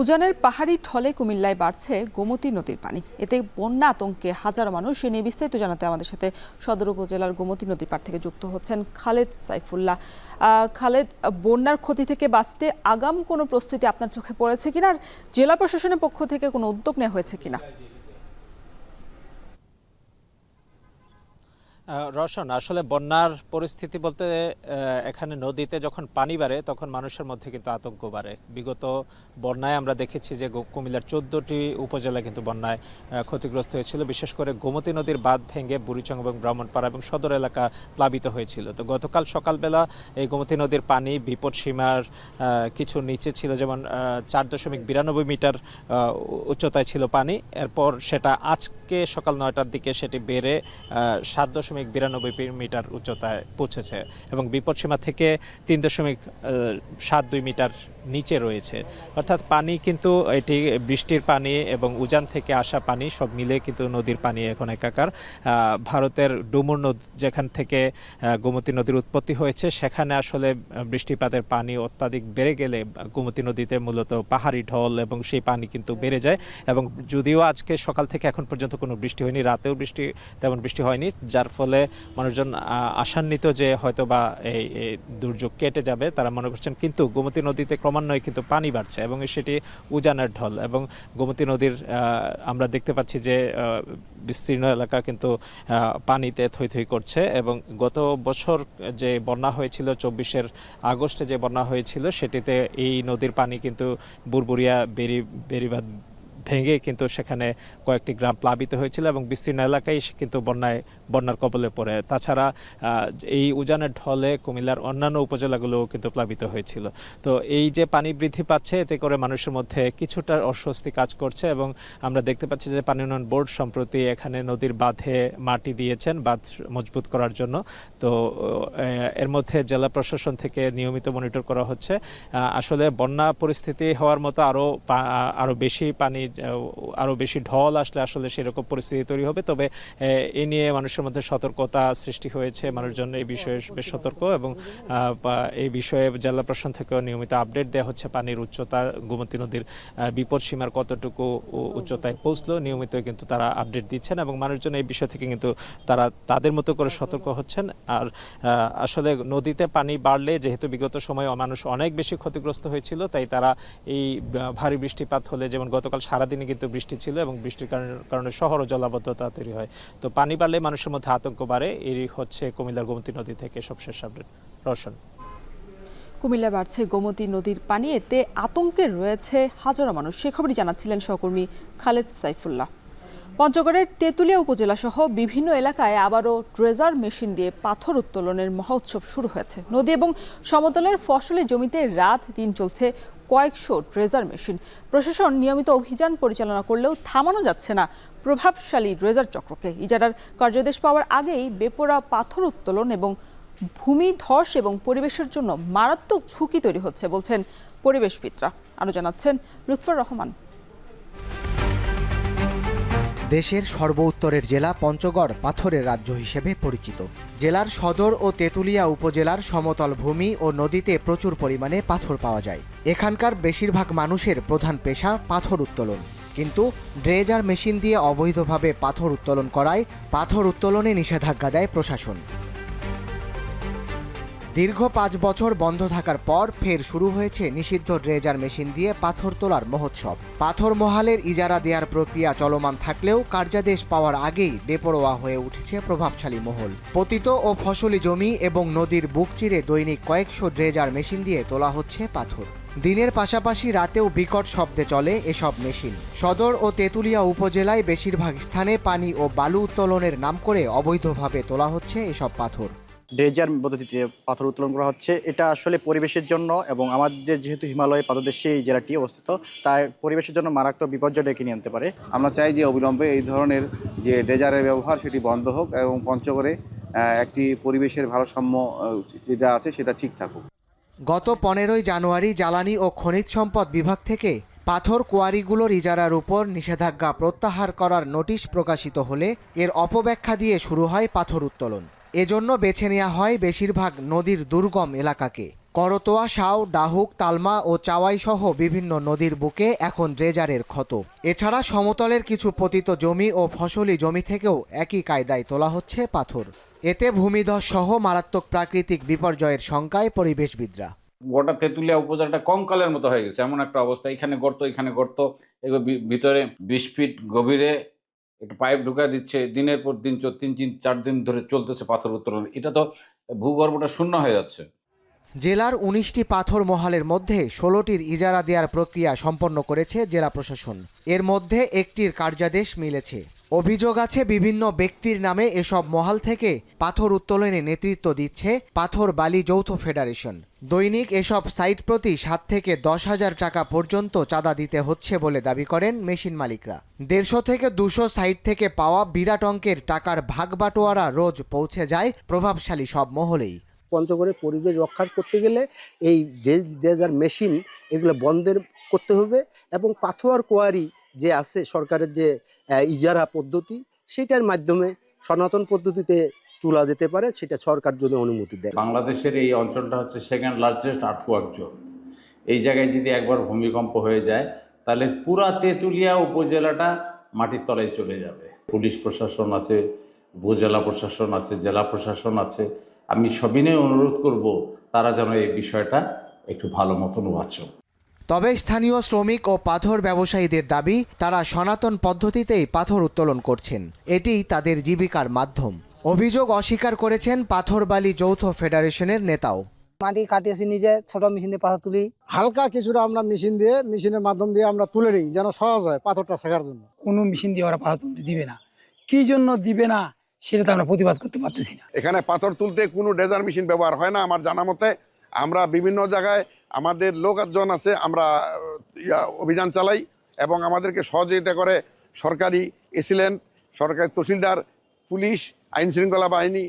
Speaker 1: উজানের পাহাড়ি ঢলে কুমিল্লায় বাড়ছে গোমতী নদীর পানি। এতে বন্যা আতঙ্কে হাজারো মানুষ। এ নিয়ে বিস্তারিত জানাতে আমাদের সাথে সদর উপজেলার গোমতী নদীর পাড় থেকে যুক্ত হচ্ছেন খালেদ সাইফুল্লাহ। খালেদ, বন্যার ক্ষতি থেকে বাঁচতে আগাম কোনো প্রস্তুতি আপনার চোখে পড়েছে কিনা, আর জেলা প্রশাসনের পক্ষ থেকে কোনো উদ্যোগ নেওয়া হয়েছে কিনা?
Speaker 17: রওশন, আসলে বন্যার পরিস্থিতি বলতে এখানে নদীতে যখন পানি বাড়ে তখন মানুষের মধ্যে কিন্তু আতঙ্ক বাড়ে। বিগত বন্যায় আমরা দেখেছি যে কুমিল্লার 14টি উপজেলা কিন্তু বন্যায় ক্ষতিগ্রস্ত হয়েছিল। বিশেষ করে গোমতী নদীর বাঁধ ভেঙে বুড়িচং এবং ব্রাহ্মণপাড়া এবং সদর এলাকা প্লাবিত হয়েছিল। তো গতকাল সকালবেলা এই গোমতী নদীর পানি বিপদ সীমার কিছু নিচে ছিল, যেমন 4.92 মিটার উচ্চতায় ছিল পানি। এরপর সেটা আজকে সকাল 9টার দিকে সেটি বেড়ে 7.92 মিটার উচ্চতায় পৌঁছেছে এবং বিপদসীমা থেকে 3.72 মিটার নিচে রয়েছে। অর্থাৎ পানি কিন্তু এটি বৃষ্টির পানি এবং উজান থেকে আসা পানি সব মিলে কিন্তু নদীর পানি এখন একাকার। ভারতের ডুমুর নদ যেখান থেকে গোমতী নদীর উৎপত্তি হয়েছে, সেখানে আসলে বৃষ্টিপাতের পানি অত্যাধিক বেড়ে গেলে গোমতী নদীতে মূলত পাহাড়ি ঢল এবং সেই পানি কিন্তু বেড়ে যায়। এবং যদিও আজকে সকাল থেকে এখন পর্যন্ত কোনো বৃষ্টি হয়নি, রাতেও তেমন বৃষ্টি হয়নি, যার ফলে ফলে মানুষজন আশান্বিত যে হয়তো বা এই দুর্যোগ কেটে যাবে তারা মনে করছেন, কিন্তু গোমতী নদীতে ক্রমান্বয়ে কিন্তু পানি বাড়ছে এবং সেটি উজানের ঢল এবং গোমতী নদীর আমরা দেখতে পাচ্ছি যে বিস্তীর্ণ এলাকা কিন্তু পানিতে থই থই করছে এবং গত বছর যে বন্যা হয়েছিল 24 আগস্টে যে বন্যা হয়েছিল সেটিতে এই নদীর পানি কিন্তু বুরবুরিয়া বেরিবাঁধ ভেঙে কিন্তু সেখানে কয়েকটি গ্রাম প্লাবিত হয়েছিল এবং বিস্তীর্ণ এলাকায় কিন্তু বন্যার কবলে পড়ে। তাছাড়া এই উজানের ঢলে কুমিল্লার অন্যান্য উপজেলাগুলোও কিন্তু প্লাবিত হয়েছিল। তো এই যে পানি বৃদ্ধি পাচ্ছে এতে করে মানুষের মধ্যে কিছুটা অস্বস্তি কাজ করছে এবং আমরা দেখতে পাচ্ছি যে পানি উন্নয়ন বোর্ড সম্প্রতি এখানে নদীর বাঁধে মাটি দিয়েছেন বাঁধ মজবুত করার জন্য। তো এর মধ্যে জেলা প্রশাসন থেকে নিয়মিত মনিটর করা হচ্ছে। আসলে বন্যা পরিস্থিতি হওয়ার মতো আরও বেশি পানি আরও বেশি ঢল আসলে আসলে সেরকম পরিস্থিতি তৈরি হবে। তবে এ নিয়ে মানুষের মধ্যে সতর্কতা সৃষ্টি হয়েছে, মানুষজন এই বিষয়ে বেশ সতর্ক এবং এই বিষয়ে জেলা প্রশাসন থেকেও নিয়মিত আপডেট দেওয়া হচ্ছে। পানির উচ্চতা, গোমতী নদীর বিপদ সীমার কতটুকু উচ্চতায় পৌঁছলো নিয়মিত কিন্তু তারা আপডেট দিচ্ছেন এবং মানুষজন এই বিষয় থেকে কিন্তু তারা তাদের মতো করে সতর্ক হচ্ছেন। আর আসলে নদীতে পানি বাড়লে যেহেতু বিগত সময়ে মানুষ অনেক বেশি ক্ষতিগ্রস্ত হয়েছিল, তাই তারা এই ভারী বৃষ্টিপাত হলে, যেমন গতকাল সারাদিনে কিন্তু বৃষ্টি ছিল এবং বৃষ্টির কারণে শহরও জলাবদ্ধতা তৈরি হয়। তো পানি বাড়লে মানুষের মধ্যে আতঙ্ক বাড়ে। এরই হচ্ছে কুমিল্লার গোমতী নদী থেকে সবশেষ আপডেট। রওশন।
Speaker 1: কুমিল্লা বাড়ছে গোমতী নদীর পানি, এতে আতঙ্কে রয়েছে হাজারো মানুষ। সে খবরই জানাচ্ছিলেন সহকর্মী খালেদ সাইফুল্লাহ। পঞ্চগড়ের তেঁতুলিয়া উপজেলা সহ বিভিন্ন এলাকায় আবারও ড্রেজার মেশিন দিয়ে পাথর উত্তোলনের মহোৎসব শুরু হয়েছে। নদী এবং সমতলের ফসলি জমিতে রাত দিন চলছে কয়েকশো ড্রেজার মেশিন। প্রশাসন নিয়মিত অভিযান পরিচালনা করলেও থামানো যাচ্ছে না প্রভাবশালী ড্রেজার চক্রকে। ইজারার কার্যাদেশ পাওয়ার আগেই বেপরোয়া পাথর উত্তোলন এবং ভূমি ধস এবং পরিবেশের জন্য মারাত্মক ঝুঁকি তৈরি হচ্ছে বলছেন পরিবেশবিদরা। আরও জানাচ্ছেন লুৎফর রহমান।
Speaker 18: দেশের সর্বোত্তরের জেলা পঞ্চগড় পাথরের রাজ্য হিসেবে পরিচিত। জেলার সদর ও তেঁতুলিয়া উপজেলার সমতল ভূমি ও নদীতে প্রচুর পরিমাণে পাথর পাওয়া যায়। এখানকার বেশিরভাগ মানুষের প্রধান পেশা পাথর উত্তোলন, কিন্তু ড্রেজার মেশিন দিয়ে অবৈধভাবে পাথর উত্তোলন করায় পাথর উত্তোলনে নিষেধাজ্ঞা দেয় প্রশাসন। দীর্ঘ 5 বছর বন্ধ থাকার পর ফের শুরু হয়েছে নিষিদ্ধ ড্রেজার মেশিন দিয়ে পাথর তোলার মহোৎসব। পাথর মহালের ইজারা দেওয়ার প্রক্রিয়া চলমান থাকলেও কার্যাদেশ পাওয়ার আগেই বেপরোয়া হয়ে উঠেছে প্রভাবশালী মহল। পতিত ও ফসলি জমি এবং নদীর বুক চিরে দৈনিক কয়েকশো ড্রেজার মেশিন দিয়ে তোলা হচ্ছে পাথর। দিনের পাশাপাশি রাতেও বিকট শব্দে চলে এসব মেশিন। সদর ও তেঁতুলিয়া উপজেলায় বেশিরভাগ স্থানে পানি ও বালু উত্তোলনের নাম করে অবৈধভাবে তোলা হচ্ছে এসব পাথর।
Speaker 15: ড্রেজার পদ্ধতিতে পাথর উত্তোলন করা হচ্ছে। এটা আসলে পরিবেশের জন্য এবং আমাদের যেহেতু হিমালয় পাদদেশে এই জেলাটি অবস্থিত, তাই পরিবেশের জন্য মারাত্মক বিপর্যয় ডেকে নিয়ে আনতে পারে।
Speaker 19: আমরা চাই যে অবিলম্বে এই ধরনের যে ড্রেজারের ব্যবহার সেটি বন্ধ হোক এবং পঞ্চগড়ে একটি পরিবেশের ভারসাম্য যেটা আছে সেটা ঠিক থাকুক।
Speaker 18: গত 15ই জানুয়ারি জ্বালানি ও খনিজ সম্পদ বিভাগ থেকে পাথর কোয়ারিগুলোর ইজারার উপর নিষেধাজ্ঞা প্রত্যাহার করার নোটিশ প্রকাশিত হলে এর অপব্যাখ্যা দিয়ে শুরু হয় পাথর উত্তোলন। এজন্য বেছে নেওয়া হয় বেশিরভাগ নদীর দুর্গম এলাকাকে। করতোয়া, শাও, ডাহুক, তালমা ও চাওয়াই সহ বিভিন্ন নদীর বুকে এখন ড্রেজারের ক্ষত। এছাড়া সমতলের কিছু পতিত জমি ও ফসলি জমি থেকেও একই কায়দায় তোলা হচ্ছে পাথর। এতে ভূমিধস সহ মারাত্মক প্রাকৃতিক বিপর্যয়ের শঙ্কায় পরিবেশবিদরা।
Speaker 20: গোটা তেঁতুলিয়া উপজেলাটা কঙ্কালের মতো হয়ে গেছে, এমন একটা অবস্থা। এখানে গর্ত, এখানে গর্ত, এগুলো ভিতরে 20 ফিট গভীরে একটা পাইপ ঢুকা দিচ্ছে। দিনের পর দিন 3-4 দিন ধরে চলতেছে পাথর উত্তোলন। এটা তো ভূগর্ভটা শূন্য হয়ে যাচ্ছে।
Speaker 18: জেলার 19টি পাথর মহালের মধ্যে 16টির ইজারা দেওয়ার প্রক্রিয়া সম্পন্ন করেছে জেলা প্রশাসন। এর মধ্যে একটির কার্যাদেশ মিলেছে। অভিযোগ আছে বিভিন্ন ব্যক্তির নামে এসব মহাল থেকে পাথর উত্তোলনে নেতৃত্ব দিচ্ছে পাথর বালি যৌথ ফেডারেশন। দৈনিক এসব সাইট প্রতি 7 থেকে 10,000 টাকা পর্যন্ত চাঁদা দিতে হচ্ছে বলে দাবি করেন মেশিন মালিকরা। 150 থেকে 200 সাইট থেকে পাওয়া বিরাট অঙ্কের টাকার ভাগ বাটোয়ারা রোজ পৌঁছে যায় প্রভাবশালী সব মহলেই।
Speaker 21: পঞ্চগড়ের পরিবেশ রক্ষা করতে গেলে এই ড্রেজার মেশিন এগুলো বন্ধের করতে হবে এবং পাথর কোয়ারি যে আছে সরকারের যে ইজারা পদ্ধতি সেটার মাধ্যমে সনাতন পদ্ধতিতে তোলা যেতে পারে, সেটা সরকার যদি অনুমতি দেয়।
Speaker 20: বাংলাদেশের এই অঞ্চলটা হচ্ছে সেকেন্ড লার্জেস্ট আর্থওয়ার্ক জোন। এই জায়গায় যদি একবার ভূমিকম্প হয়ে যায় তাহলে পুরা তেঁতুলিয়া উপজেলাটা মাটির তলায় চলে যাবে। পুলিশ প্রশাসন আছে, উপজেলা প্রশাসন আছে, জেলা প্রশাসন আছে, আমি সবিনয় অনুরোধ করব তারা যেন এই বিষয়টা একটু ভালো মতন ওয়াচো।
Speaker 18: তবে স্থানীয় শ্রমিক ও পাথর ব্যবসায়ীদের দাবি, তারা সনাতন পদ্ধতিতেই পাথর উত্তোলন করছেন, এটি তাদের জীবিকার মাধ্যম। অভিযোগ অস্বীকার করেছেন পাথরবালি যৌথ ফেডারেশনের নেতাও।
Speaker 4: মাটি কাটিয়েছি নিজে, ছোট মেশিন দিয়ে পাথর তুলি।
Speaker 22: হালকা কিছুটা আমরা মেশিনের মাধ্যম দিয়ে আমরা তুলে নিই, যেন সহজ হয় পাথরটা শেখার জন্য।
Speaker 23: কোনো মেশিন দিয়ে ওরা পাথর তুলতে দিবে না, কি জন্য দিবে না সেটা তো আমরা প্রতিবাদ করতে পারতেছি না।
Speaker 24: এখানে পাথর তুলতে কোনো ডেজার মেশিন ব্যবহার হয় না আমার জানা মতে। আমরা বিভিন্ন জায়গায় আমাদের লোকজন আছে, আমরা অভিযান চালাই এবং আমাদেরকে সহযোগিতা করে সরকারি এসিলেন্ট, সরকারি তহসিলদার, পুলিশ, আইন শৃঙ্খলা বাহিনী।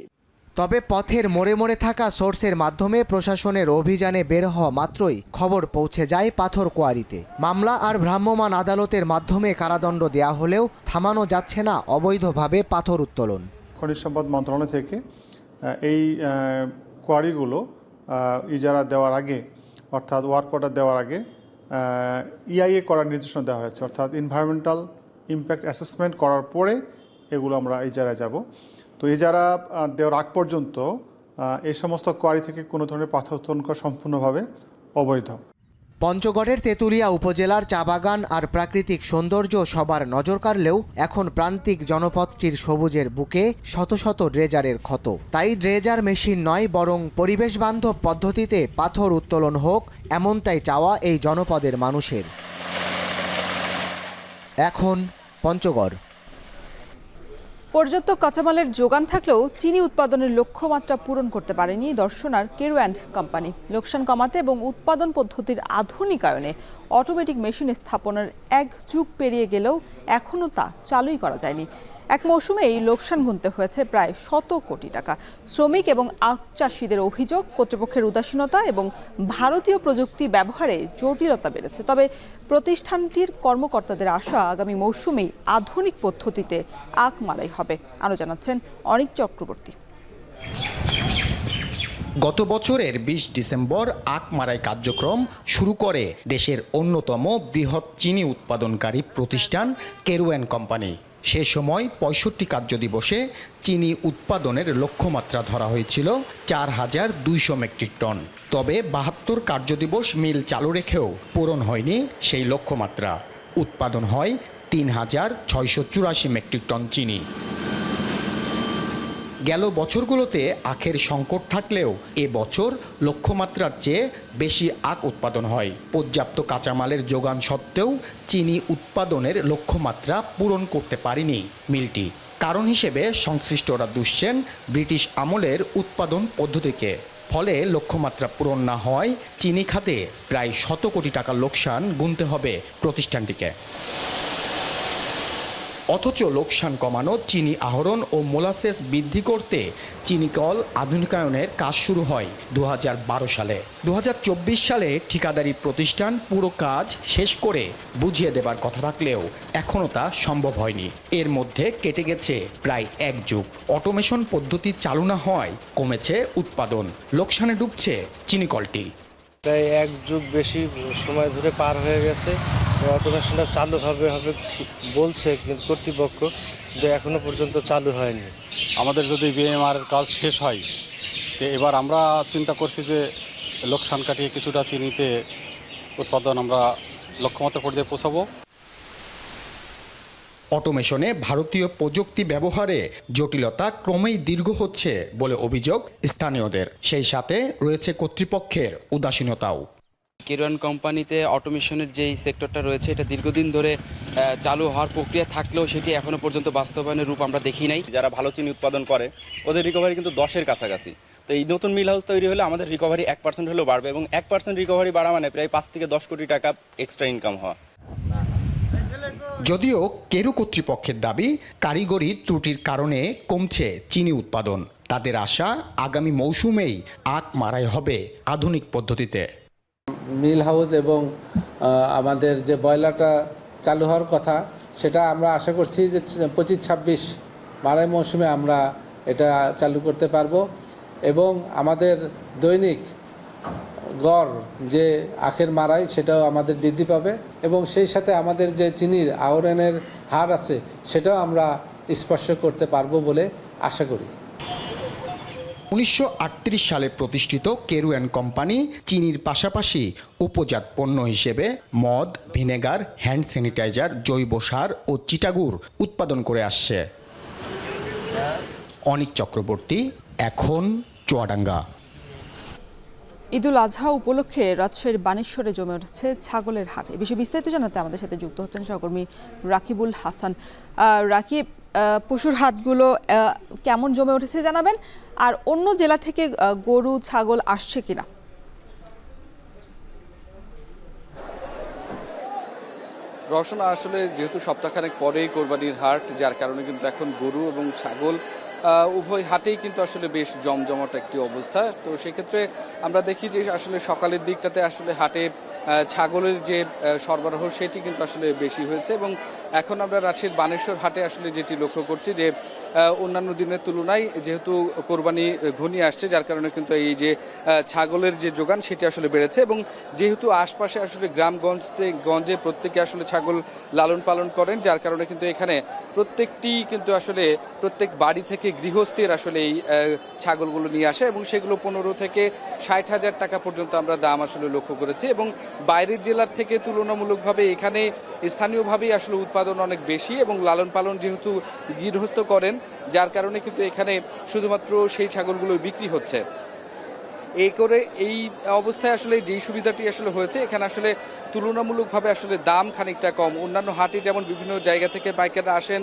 Speaker 18: তবে পথের মোড়ে মোড়ে থাকা সোর্সের মাধ্যমে প্রশাসনের অভিযানে বের হওয়া মাত্রই খবর পৌঁছে যায় পাথর কোয়ারিতে। মামলা আর ভ্রাম্যমাণ আদালতের মাধ্যমে কারাদণ্ড দেয়া হলেও থামানো যাচ্ছে না অবৈধভাবে পাথর উত্তোলন।
Speaker 25: খনিজ সম্পদ মন্ত্রণালয় থেকে এই কোয়ারিগুলো ইজারা দেওয়ার আগে, অর্থাৎ ওয়ার্ক অর্ডার দেওয়ার আগে ইআইএ করার নির্দেশনা দেওয়া হয়েছে, অর্থাৎ এনভায়রনমেন্টাল ইম্প্যাক্ট অ্যাসেসমেন্ট করার পরে এগুলো আমরা ইজারায় যাব। তো ইজারা দেওয়ার আগ পর্যন্ত এই সমস্ত কোয়ারি থেকে কোনো ধরনের পাথর উত্তোলন করা সম্পূর্ণভাবে অবৈধ।
Speaker 18: পঞ্চগড়ের তেঁতুলিয়া উপজেলার চা বাগান আর প্রাকৃতিক সৌন্দর্য সবার নজর কাড়লেও এখন প্রান্তিক জনপদটির সবুজের বুকে শত শত ড্রেজারের ক্ষত। তাই ড্রেজার মেশিন নয়, বরং পরিবেশ বান্ধব পদ্ধতিতে পাথর উত্তোলন হোক, এমনটাই চাওয়া এই জনপদের মানুষের। এখন পঞ্চগড়।
Speaker 1: পর্যাপ্ত কাঁচামালের যোগান থাকলেও চিনি উৎপাদনের লক্ষ্যমাত্রা পূরণ করতে পারেনি দর্শনার কেরু অ্যান্ড কোম্পানি। লোকসান কমাতে এবং উৎপাদন পদ্ধতির আধুনিকায়নে অটোমেটিক মেশিন স্থাপনের এক যুগ পেরিয়ে গেলেও এখনও তা চালুই করা যায়নি। এক মৌসুমেই লোকসান গুনতে হয়েছে প্রায় 100 কোটি টাকা। শ্রমিক এবং আখ চাষিদের অভিযোগ, কর্তৃপক্ষের উদাসীনতা এবং ভারতীয় প্রযুক্তি ব্যবহারে জটিলতা বেড়েছে। তবে প্রতিষ্ঠানটির কর্মকর্তাদের আশা, আগামী মৌসুমেই আধুনিক পদ্ধতিতে আখ মাড়াই হবে। আরও জানাচ্ছেন অনিক চক্রবর্তী।
Speaker 26: গত বছরের 20 ডিসেম্বর আখ মাড়াই কার্যক্রম শুরু করে দেশের অন্যতম বৃহৎ চিনি উৎপাদনকারী প্রতিষ্ঠান কেরু অ্যান্ড কোম্পানি। সে সময় 65 কার্যদিবসে চিনি উৎপাদনের লক্ষ্যমাত্রা ধরা হয়েছিল 4200 মেট্রিক টন। তবে 72 কার্যদিবস মিল চালু রেখেও পূরণ হয়নি সেই লক্ষ্যমাত্রা। উৎপাদন হয় 3684 মেট্রিক টন চিনি। গেল বছরগুলোতে আখের সংকট থাকলেও এ বছর লক্ষ্যমাত্রার চেয়ে বেশি আখ উৎপাদন হয়। পর্যাপ্ত কাঁচামালের যোগান সত্ত্বেও চিনি উৎপাদনের লক্ষ্যমাত্রা পূরণ করতে পারেনি মিলটি। কারণ হিসেবে সংশ্লিষ্টরা দুষছেন ব্রিটিশ আমলের উৎপাদন পদ্ধতিকে। ফলে লক্ষ্যমাত্রা পূরণ না হওয়ায় চিনি খাতে প্রায় 100 কোটি টাকা লোকসান গুনতে হবে প্রতিষ্ঠানটিকে। অথচ লোকসান কমানো, চিনি আহরণ ও মোলাসেস বৃদ্ধি করতে চিনিকল আধুনিকায়নের কাজ শুরু হয় 2012 সালে। 2024 সালে ঠিকাদারি প্রতিষ্ঠান পুরো কাজ শেষ করে বুঝিয়ে দেবার কথা থাকলেও এখনও তা সম্ভব হয়নি। এর মধ্যে কেটে গেছে প্রায় 1 যুগ। অটোমেশন পদ্ধতি চালু না হওয়ায় কমেছে উৎপাদন, লোকসানে ডুবছে চিনিকলটি।
Speaker 27: প্রায় 1 যুগ বেশি সময় ধরে পার হয়ে গেছে। অটোমেশনটা চালু হবে বলছে কিন্তু কর্তৃপক্ষ, কিন্তু এখনো পর্যন্ত চালু হয়নি।
Speaker 28: আমাদের যদি বিএমআর কাজ শেষ হয়, তো এবার আমরা চিন্তা করছি যে লোকসান কাটিয়ে কিছুটা চিনিতে উৎপাদন আমরা লক্ষ্যমাত্রা পর্যায়ে পৌঁছাবো।
Speaker 26: অটোমেশনে ভারতীয় প্রযুক্তি ব্যবহারে জটিলতা ক্রমেই দীর্ঘ হচ্ছে বলে অভিযোগ স্থানীয়দের। সেই সাথে রয়েছে কর্তৃপক্ষের উদাসীনতাও।
Speaker 29: কেরু অ্যান্ড কোম্পানিতে অটোমেশনের যেই সেক্টরটা রয়েছে, এটা দীর্ঘদিন ধরে চালু হওয়ার প্রক্রিয়া থাকলেও সেটি এখনও পর্যন্ত বাস্তবায়নের রূপ আমরা দেখি নাই।
Speaker 30: যারা ভালো চিনি উৎপাদন করে ওদের রিকভারি কিন্তু 10-এর কাছাকাছি। তো এই নতুন মিল হাউস তৈরি হলে আমাদের রিকভারি 1% হলেও বাড়বে, এবং 1% রিকভারি বাড়া মানে প্রায় 5 থেকে 10 কোটি টাকা এক্সট্রা ইনকাম হওয়া।
Speaker 26: যদিও কেরু কর্তৃপক্ষের দাবি, কারিগরি ত্রুটির কারণে কমছে চিনি উৎপাদন। তাদের আশা, আগামী মৌসুমেই আখ মাড়াই হবে আধুনিক পদ্ধতিতে।
Speaker 31: মিল হাউস এবং আমাদের যে বয়লারটা চালু হওয়ার কথা, সেটা আমরা আশা করছি যে 25-26 মাড়াই মৌসুমে আমরা এটা চালু করতে পারবো, এবং আমাদের দৈনিক গড় যে আখের মাড়াই সেটাও আমাদের বৃদ্ধি পাবে, এবং সেই সাথে আমাদের যে চিনির আহরণের হার আছে সেটাও আমরা স্পর্শ করতে পারবো বলে আশা করি।
Speaker 26: 1938 সালে প্রতিষ্ঠিত কেরুয়ান কোম্পানি চিনির পাশাপাশি উপজাত পণ্য হিসেবে মদ, ভিনেগার, হ্যান্ড স্যানিটাইজার, জৈব সার ও চিটাগুড় উৎপাদন করে আসছে। অনিক চক্রবর্তী, এখন চুয়াডাঙ্গা।
Speaker 1: ঈদুল আজহা উপলক্ষে রাজশাহীর বানেশ্বরে জমে উঠেছে ছাগলের হাট। এ বিষয়ে বিস্তারিত জানাতে আমাদের সাথে যুক্ত হচ্ছেন সহকর্মী রাকিবুল হাসান। রাকিব, পশুর হাটগুলো কেমন জমে উঠেছে জানাবেন, আর অন্য জেলা থেকে গরু ছাগল আসছে কিনা?
Speaker 2: রওশন, আসলে যেহেতু সপ্তাহখানেক পরেই কোরবানির হাট, যার কারণে কিন্তু এখন গরু এবং ছাগল উভয় হাটেই কিন্তু আসলে বেশ জমজমাট একটি অবস্থা। তো সেক্ষেত্রে আমরা দেখি যে আসলে সকালের দিকটাতে আসলে হাটে ছাগলের যে সরবরাহ সেটি কিন্তু আসলে বেশি হয়েছে, এবং এখন আমরা রাজশাহীর বানেশ্বর হাটে আসলে যেটি লক্ষ্য করছি যে অন্যান্য দিনের তুলনায় যেহেতু কোরবানি ঘনিয়ে আসছে, যার কারণে কিন্তু এই যে ছাগলের যে যোগান সেটি আসলে বেড়েছে, এবং যেহেতু আশপাশে আসলে গ্রামগঞ্জে প্রত্যেকে আসলে ছাগল লালন পালন করেন, যার কারণে কিন্তু এখানে প্রত্যেকটি কিন্তু আসলে প্রত্যেক বাড়ি থেকে গৃহস্থের আসলে এই ছাগলগুলো নিয়ে আসে, এবং সেগুলো 15 থেকে 60,000 টাকা পর্যন্ত আমরা দাম আসলে লক্ষ্য করেছি। এবং বাইরের জেলার থেকে তুলনামূলকভাবে এখানে স্থানীয়ভাবেই আসলে উৎপাদন অনেক বেশি, এবং লালন পালন যেহেতু গৃহস্থ করেন, যার কারণে কিন্তু এখানে শুধুমাত্র সেই ছাগলগুলো বিক্রি হচ্ছে। এই অবস্থায় আসলে যেই সুবিধাটি আসলে হয়েছে, এখানে আসলে তুলনামূলকভাবে আসলে দাম খানিকটা কম। অন্যান্য হাটে যেমন বিভিন্ন জায়গা থেকে পাইকাররা আসেন,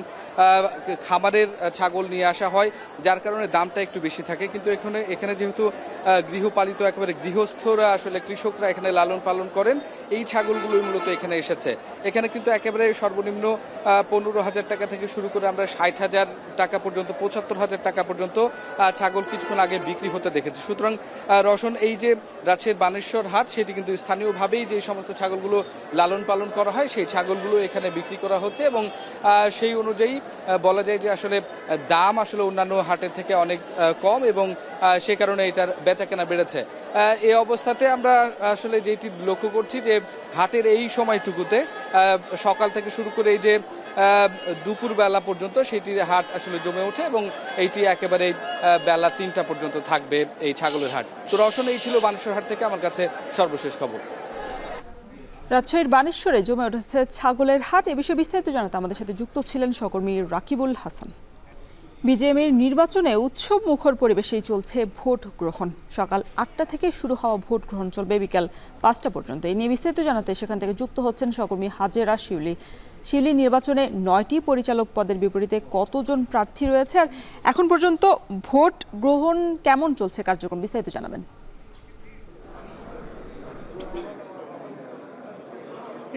Speaker 2: খামারের ছাগল নিয়ে আসা হয়, যার কারণে দামটা একটু বেশি থাকে, কিন্তু এখানে যেহেতু গৃহপালিত একেবারে গৃহস্থরা আসলে কৃষকরা এখানে লালন পালন করেন, এই ছাগলগুলোই মূলত এখানে এসেছে। এখানে কিন্তু একেবারে সর্বনিম্ন 15,000 টাকা থেকে শুরু করে আমরা 60,000 টাকা পর্যন্ত, 75,000 টাকা পর্যন্ত ছাগল কিছুক্ষণ আগে বিক্রি হতে দেখেছি। সুতরাং রওশন, এই যে রাজশাহীর বানেশ্বর হাট, সেটি কিন্তু স্থানীয়ভাবেই যে সমস্ত ছাগলগুলো লালন পালন করা হয় সেই ছাগলগুলো এখানে বিক্রি করা হচ্ছে, এবং সেই অনুযায়ী বলা যায় যে আসলে দাম আসলে অন্যান্য হাটের থেকে অনেক কম, এবং সে কারণে এটার বেচাকেনা বেড়েছে। এই অবস্থাতে আমরা আসলে যেটি লক্ষ্য করছি যে হাটের এই সময়টুকুতে সকাল থেকে শুরু করে এই যে দুপুরবেলা পর্যন্ত সেটি হাট আসলে জমে ওঠে, এবং এইটি একেবারে বেলা 3টা পর্যন্ত থাকবে এই ছাগলের হাট। তো রওশন, এই ছিল বানেশ্বর হাট থেকে আমার কাছে সর্বশেষ খবর।
Speaker 1: রাজশাহীর বানেশ্বরে জমে উঠেছে ছাগলের হাট। এ বিষয়ে বিস্তারিত জানাতে আমাদের সাথে যুক্ত ছিলেন সহকর্মী রাকিবুল হাসান। বিজেএমের নির্বাচনে উৎসব মুখর পরিবেশেই চলছে ভোট গ্রহণ। সকাল 8টা থেকে শুরু হওয়া ভোট গ্রহণ চলবে বিকাল 5টা পর্যন্ত। এই নিয়ে বিস্তারিত জানাতে সেখান থেকে যুক্ত হচ্ছেন সহকর্মী হাজেরা শিউলি। শিউলি, নির্বাচনে 9টি পরিচালক পদের বিপরীতে কতজন প্রার্থী রয়েছে, আর এখন পর্যন্ত ভোট গ্রহণ কেমন চলছে কার্যক্রম, বিস্তারিত জানাবেন।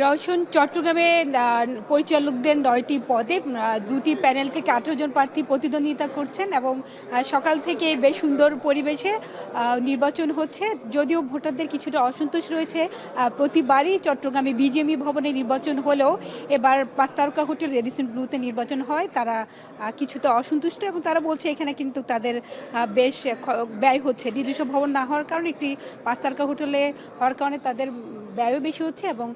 Speaker 3: রওশন, চট্টগ্রামে পরিচালকদের 9টি পদে 2টি প্যানেল থেকে 18 জন প্রার্থী প্রতিদ্বন্দ্বিতা করছেন, এবং সকাল থেকে বেশ সুন্দর পরিবেশে নির্বাচন হচ্ছে। যদিও ভোটারদের কিছুটা অসন্তোষ রয়েছে, প্রতিবারই চট্টগ্রামে বিজেএমই ভবনে নির্বাচন হলেও এবার 5 তারকা হোটেল রেডিসন ব্লুতে নির্বাচন হয়, তারা কিছুটা অসন্তুষ্ট, এবং তারা বলছে এখানে কিন্তু তাদের বেশ ব্যয় হচ্ছে। নিজস্ব ভবন না হওয়ার কারণে একটি 5 তারকা হোটেলে হওয়ার কারণে তাদের ব্যয়ও বেশি হচ্ছে, এবং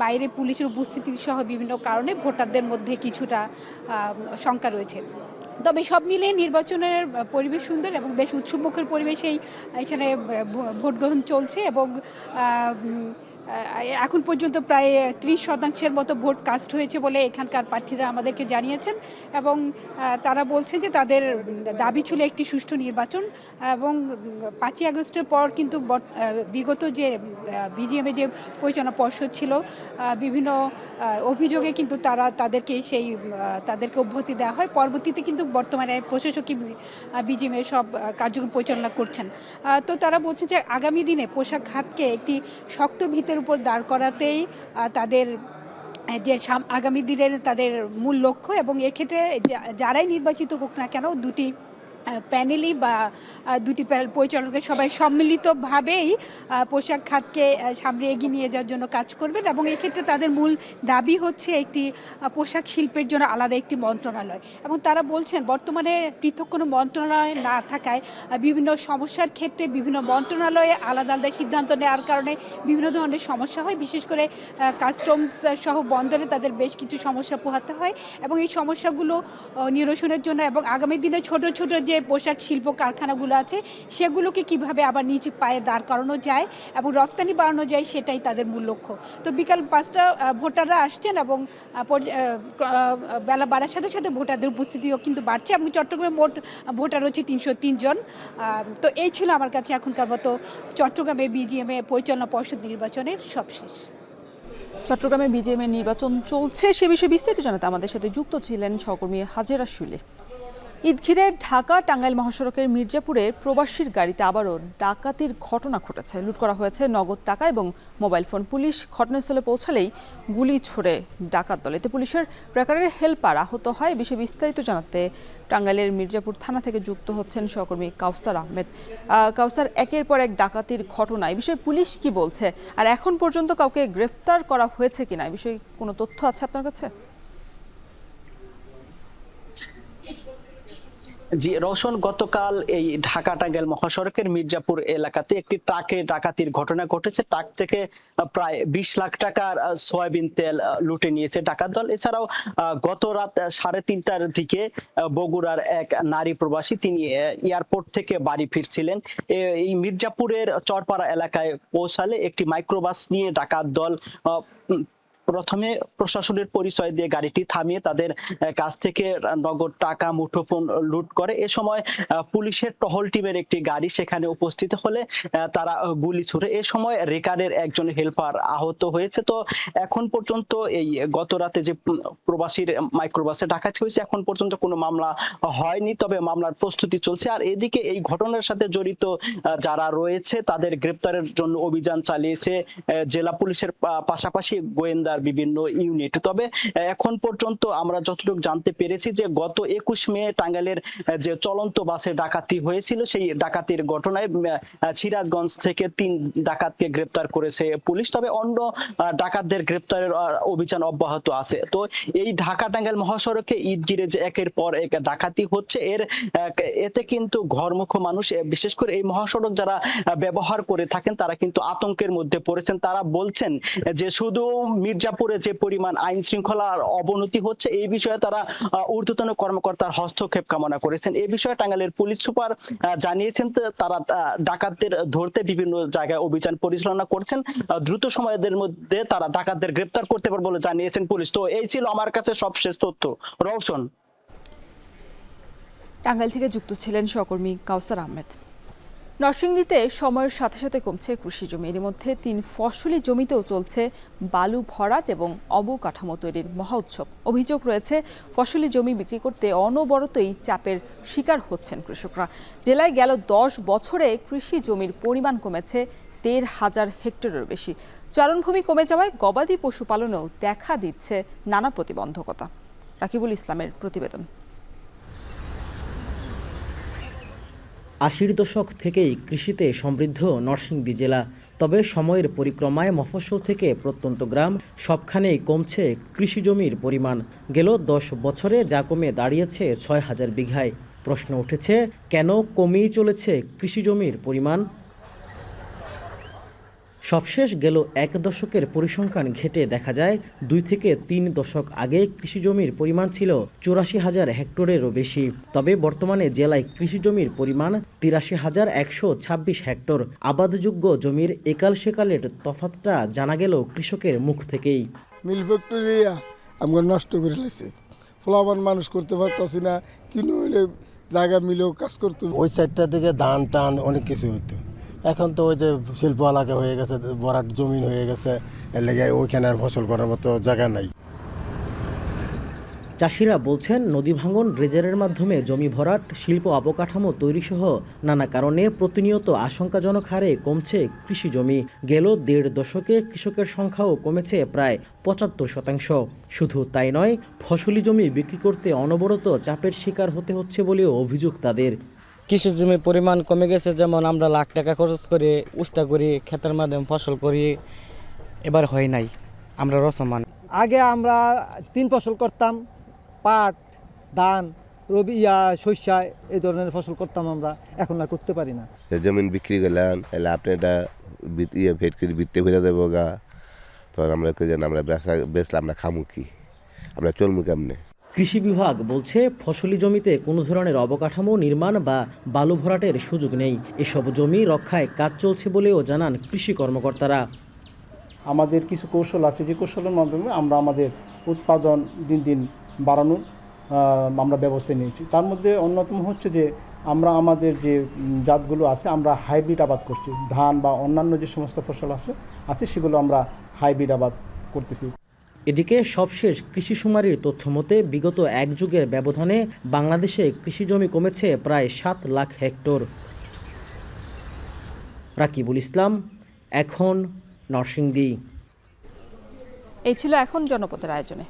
Speaker 3: বাইরে পুলিশের উপস্থিতি সহ বিভিন্ন কারণে ভোটারদের মধ্যে কিছুটা শঙ্কা রয়েছে। তবে সব মিলিয়ে নির্বাচনের পরিবেশ সুন্দর এবং বেশ উৎসবমুখর পরিবেশেই এখানে ভোট গ্রহণ চলছে, এবং এখন পর্যন্ত প্রায় 30% মতো ভোট কাস্ট হয়েছে বলে এখানকার প্রার্থীরা আমাদেরকে জানিয়েছেন, এবং তারা বলছেন যে তাদের দাবি ছিল একটি সুষ্ঠু নির্বাচন, এবং 5ই আগস্টের পর কিন্তু বিগত যে বিজিএমে যে পরিচালনা পর্ষদ ছিল, বিভিন্ন অভিযোগে কিন্তু তাদেরকে অব্যাহতি দেওয়া হয়। পরবর্তীতে কিন্তু বর্তমানে প্রশাসকই বিজিএমে সব কার্যক্রম পরিচালনা করছেন। তো তারা বলছে যে আগামী দিনে পোশাক খাতকে একটি শক্ত ভিতের উপর দাঁড় করাতেই তাদের যে আগামী দিনের তাদের মূল লক্ষ্য, এবং এক্ষেত্রে যারাই নির্বাচিত হোক না কেন 2টি প্যানেলই বা দুটি পরিচালকের সবাই সম্মিলিতভাবেই পোশাক খাতকে সামনে এগিয়ে নিয়ে যাওয়ার জন্য কাজ করবেন এবং এক্ষেত্রে তাদের মূল দাবি হচ্ছে একটি পোশাক শিল্পের জন্য আলাদা একটি মন্ত্রণালয় এবং তারা বলছেন বর্তমানে পৃথক কোনো মন্ত্রণালয় না থাকায় বিভিন্ন সমস্যার ক্ষেত্রে বিভিন্ন মন্ত্রণালয়ে আলাদা আলাদা সিদ্ধান্ত নেওয়ার কারণে বিভিন্ন ধরনের সমস্যা হয়, বিশেষ করে কাস্টমস সহ বন্দরে তাদের বেশ কিছু সমস্যা পোহাতে হয় এবং এই সমস্যাগুলো নিরসনের জন্য এবং আগামী দিনে ছোট ছোট যে পোশাক শিল্প কারখানাগুলো আছে সেগুলোকে কিভাবে আবার নিচে পায়ে দাঁড় করানো যায় এবং রফতানি বাড়ানো যায় সেটাই তাদের মূল লক্ষ্য। তো বিকাল 5টা ভোটাররা আসছেন এবং বেলা বাড়ার সাথে সাথে ভোটারদের উপস্থিতিও কিন্তু বাড়ছে এবং চট্টগ্রামে মোট ভোটার হচ্ছে 303 জন। তো এই ছিল আমার কাছে এখনকার মতো চট্টগ্রামে বিজিএমএ পরিচালনা পর্ষদ নির্বাচনের সবশেষ।
Speaker 1: চট্টগ্রামে বিজিএমএ নির্বাচন চলছে সে বিষয়ে বিস্তারিত জানাতে আমাদের সাথে যুক্ত ছিলেন সহকর্মী হাজেরা শুলে। ঈদ ঘিরে ঢাকা টাঙ্গাইল মহাসড়কের মির্জাপুরে প্রবাসীর গাড়িতে আবারও ডাকাতির ঘটনা ঘটেছে। লুট করা হয়েছে নগদ টাকা এবং মোবাইল ফোন। পুলিশ ঘটনাস্থলে পৌঁছালেই গুলি ছোড়ে ডাকাত দল। এতে পুলিশের ট্র্যাকারের হেলপার আহত হয়। বিষয়ে বিস্তারিত জানাতে টাঙ্গাইলের মির্জাপুর থানা থেকে যুক্ত হচ্ছেন সহকর্মী কাউসার আহমেদ। কাউসার, একের পর এক ডাকাতির ঘটনা, এই বিষয়ে পুলিশ কি বলছে আর এখন পর্যন্ত কাউকে গ্রেফতার করা হয়েছে কিনা, এই বিষয়ে কোনো তথ্য আছে আপনার কাছে?
Speaker 5: জি রওশন, গতকাল এই ঢাকা টাঙ্গাইল মহাসড়কের মির্জাপুর এলাকাতে একটি ট্রাকে ডাকাতির ঘটনা ঘটেছে। ট্রাক থেকে প্রায় 20 লাখ টাকার সয়াবিন তেল লুটে নিয়েছে ডাকাত দল। এছাড়াও গত রাত 3:30টার দিকে বগুড়ার এক নারী প্রবাসী, তিনি এয়ারপোর্ট থেকে বাড়ি ফিরছিলেন। এই মির্জাপুরের চরপাড়া এলাকায় পৌঁছালে একটি মাইক্রোবাস নিয়ে ডাকাত দল প্রথমে প্রশাসনের পরিচয় দিয়ে গাড়িটি থামিয়ে তাদের কাছ থেকে নগদ টাকা, মুঠোফোন লুট করে। এ সময় পুলিশের টহল টিমের একটি গাড়ি সেখানে উপস্থিত হলে তারা গুলি ছুড়ে। এ সময় রেকারের একজন হেল্পার আহত হয়েছে। তো এখন পর্যন্ত এই গত রাতে যে প্রবাসীর মাইক্রোবাসে ডাকাতি হয়েছে, এখন পর্যন্ত কোনো মামলা হয়নি, তবে মামলার প্রস্তুতি চলছে। আর এদিকে এই ঘটনার সাথে জড়িত যারা রয়েছে তাদের গ্রেপ্তারের জন্য অভিযান চালিয়েছে জেলা পুলিশের পাশাপাশি গোয়েন্দা বিভিন্ন ইউনিট। তবে এখন পর্যন্ত আমরা যতটুকু জানতে পেরেছি যে গত 21 মে টাঙ্গাইলের যে চলন্ত বাসে ডাকাতি হয়েছিল, সেই ডাকাতির ঘটনায় সিরাজগঞ্জ থেকে 3 ডাকাতকে গ্রেপ্তার করেছে পুলিশ। তবে অন্য ডাকাতদের গ্রেপ্তারের অভিযান অব্যাহত আছে। তো এই ঢাকা টাঙ্গাইল মহাসড়কে ঈদ ঘিরে যে একের পর এক ডাকাতি হচ্ছে, এতে কিন্তু ঘরমুখ মানুষ, বিশেষ করে এই মহাসড়ক যারা ব্যবহার করে থাকেন তারা কিন্তু আতঙ্কের মধ্যে পড়েছেন। তারা বলছেন যে শুধু মির্জাপুরে যে পরিমাণ আইন শৃঙ্খলার অবনতি হচ্ছে, এই বিষয়ে তারা ঊর্ধ্বতন কর্মকর্তার হস্তক্ষেপ কামনা করেছেন। এই বিষয়ে টাঙ্গাইলের পুলিশ সুপার জানিয়েছেন তারা ডাকাতদের ধরতে বিভিন্ন জায়গায় অভিযান পরিচালনা করছেন। দ্রুত সময়ের মধ্যে তারা ডাকাতদের গ্রেপ্তার করতে পারবে বলে জানিয়েছেন পুলিশ। তো এই ছিল আমার কাছে সবশেষ তথ্য। রওশন।
Speaker 1: টাঙ্গাইল থেকে যুক্ত ছিলেন সহকর্মী কাউসার আহমেদ। নরসিংদীতে সময়ের সাথে সাথে কমছে কৃষি জমি। এর মধ্যে 3 ফসলি জমিতেও চলছে বালু ভরাট এবং অবকাঠামো তৈরির মহা উৎসব। অভিযোগ রয়েছে ফসলি জমি বিক্রি করতে অনবরতই চাপের শিকার হচ্ছেন কৃষকরা। জেলায় গেল 10 বছরে কৃষি জমির পরিমাণ কমেছে 1,500 হেক্টরের বেশি। চারণভূমি কমে যাওয়ায় গবাদি পশুপালনেও দেখা দিচ্ছে নানা প্রতিবন্ধকতা। রাকিবুল ইসলামের প্রতিবেদন।
Speaker 6: 80-র দশক থেকেই কৃষিতে সমৃদ্ধ নরসিংদী জেলা। তবে সময়ের পরিক্রমায় মফস্বল থেকে প্রত্যন্ত গ্রাম সবখানেই কমছে কৃষি জমির পরিমাণ। গেল 10 বছরে যা কমে দাঁড়িয়েছে 6,000 বিঘায়। প্রশ্ন উঠেছে, কেন কমেই চলেছে কৃষি জমির পরিমাণ? সবশেষ গেল 1 দশকের পরিসংখ্যান ঘেঁটে দেখা যায় 2 থেকে 3 দশক আগে কৃষি জমির পরিমাণ ছিল 84,000 হেক্টরেরও বেশি। তবে বর্তমানে জেলায় কৃষি জমির পরিমাণ 83,126 হেক্টর। আবাদযোগ্য জমির একাল সেকালের তফাৎটা জানা গেল কৃষকের মুখ থেকেই।
Speaker 22: মিল ফ্যাক্টরি আমরা নষ্ট করে ফেলেছে, ফলাফল মানুষ করতে পারতাছি না, কিনে হইলে জায়গা মিলেও কাজ করতে।
Speaker 7: ওই সাইডটা থেকে ধান টান অনেক কিছু হতো। এখন তো ওই যে শিল্প এলাকা হয়ে গেছে, ভরাট জমিন হয়ে গেছে, এর লেগে ওইখানে আর ফসল করার মতো জায়গা নাই।
Speaker 6: চাষিরা বলছেন নদী ভাঙন, ড্রেজারের মাধ্যমে জমি ভরাট, শিল্প অবকাঠামো তৈরিসহ নানা কারণে প্রতিনিয়ত আশঙ্কাজনক হারে কমছে কৃষি জমি। গেল 1.5 দশকে কৃষকের সংখ্যাও কমেছে প্রায় 75%। শুধু তাই নয়, ফসলি জমি বিক্রি করতে অনবরত চাপের শিকার হতে হচ্ছে বলেও অভিযোগ তাদের।
Speaker 8: কৃষি জমির পরিমাণ কমে গেছে, যেমন আমরা লাখ টাকা খরচ করে উস্তা করি, ক্ষেতের মাধ্যমে ফসল করি, এবার হয় নাই, আমরা রসমান।
Speaker 9: আগে আমরা 3 ফসল করতাম, পাট, ধান, রবি শস্য, এই ধরনের ফসল করতাম আমরা, এখন আর করতে পারি না।
Speaker 10: জমিন বিক্রি করলেন, তাহলে আপনি এটা ফেট করে বিত্তে ফেলে দেবো গা, তখন আমরা আমরা বেচলে আমরা খামু কি, আমরা চলমু কেমনে।
Speaker 6: কৃষি বিভাগ বলছে ফসলি জমিতে কোনো ধরনের অবকাঠামো নির্মাণ বা বালু ভরাটের সুযোগ নেই। এসব জমি রক্ষায় কাজ চলছে বলেও জানান কৃষি কর্মকর্তারা।
Speaker 11: আমাদের কিছু কৌশল আছে, যে কৌশলের মাধ্যমে আমরা আমাদের উৎপাদন দিন দিন বাড়ানোর আমরা ব্যবস্থা নিয়েছি। তার মধ্যে অন্যতম হচ্ছে যে আমরা আমাদের যে জাতগুলো আছে আমরা হাইব্রিড আবাদ করছি। ধান বা অন্যান্য যে সমস্ত ফসল আছে সেগুলো আমরা হাইব্রিড আবাদ করতেছি।
Speaker 6: এদিকে সবশেষ কৃষি শুমারির তথ্য মতে বিগত 1 যুগের ব্যবধানে বাংলাদেশে কৃষি জমি কমেছে প্রায় 7 লাখ হেক্টর। রাকিবুল ইসলাম, এখন নরসিংদী।
Speaker 1: এই ছিল এখন জনপদের আয়োজনে।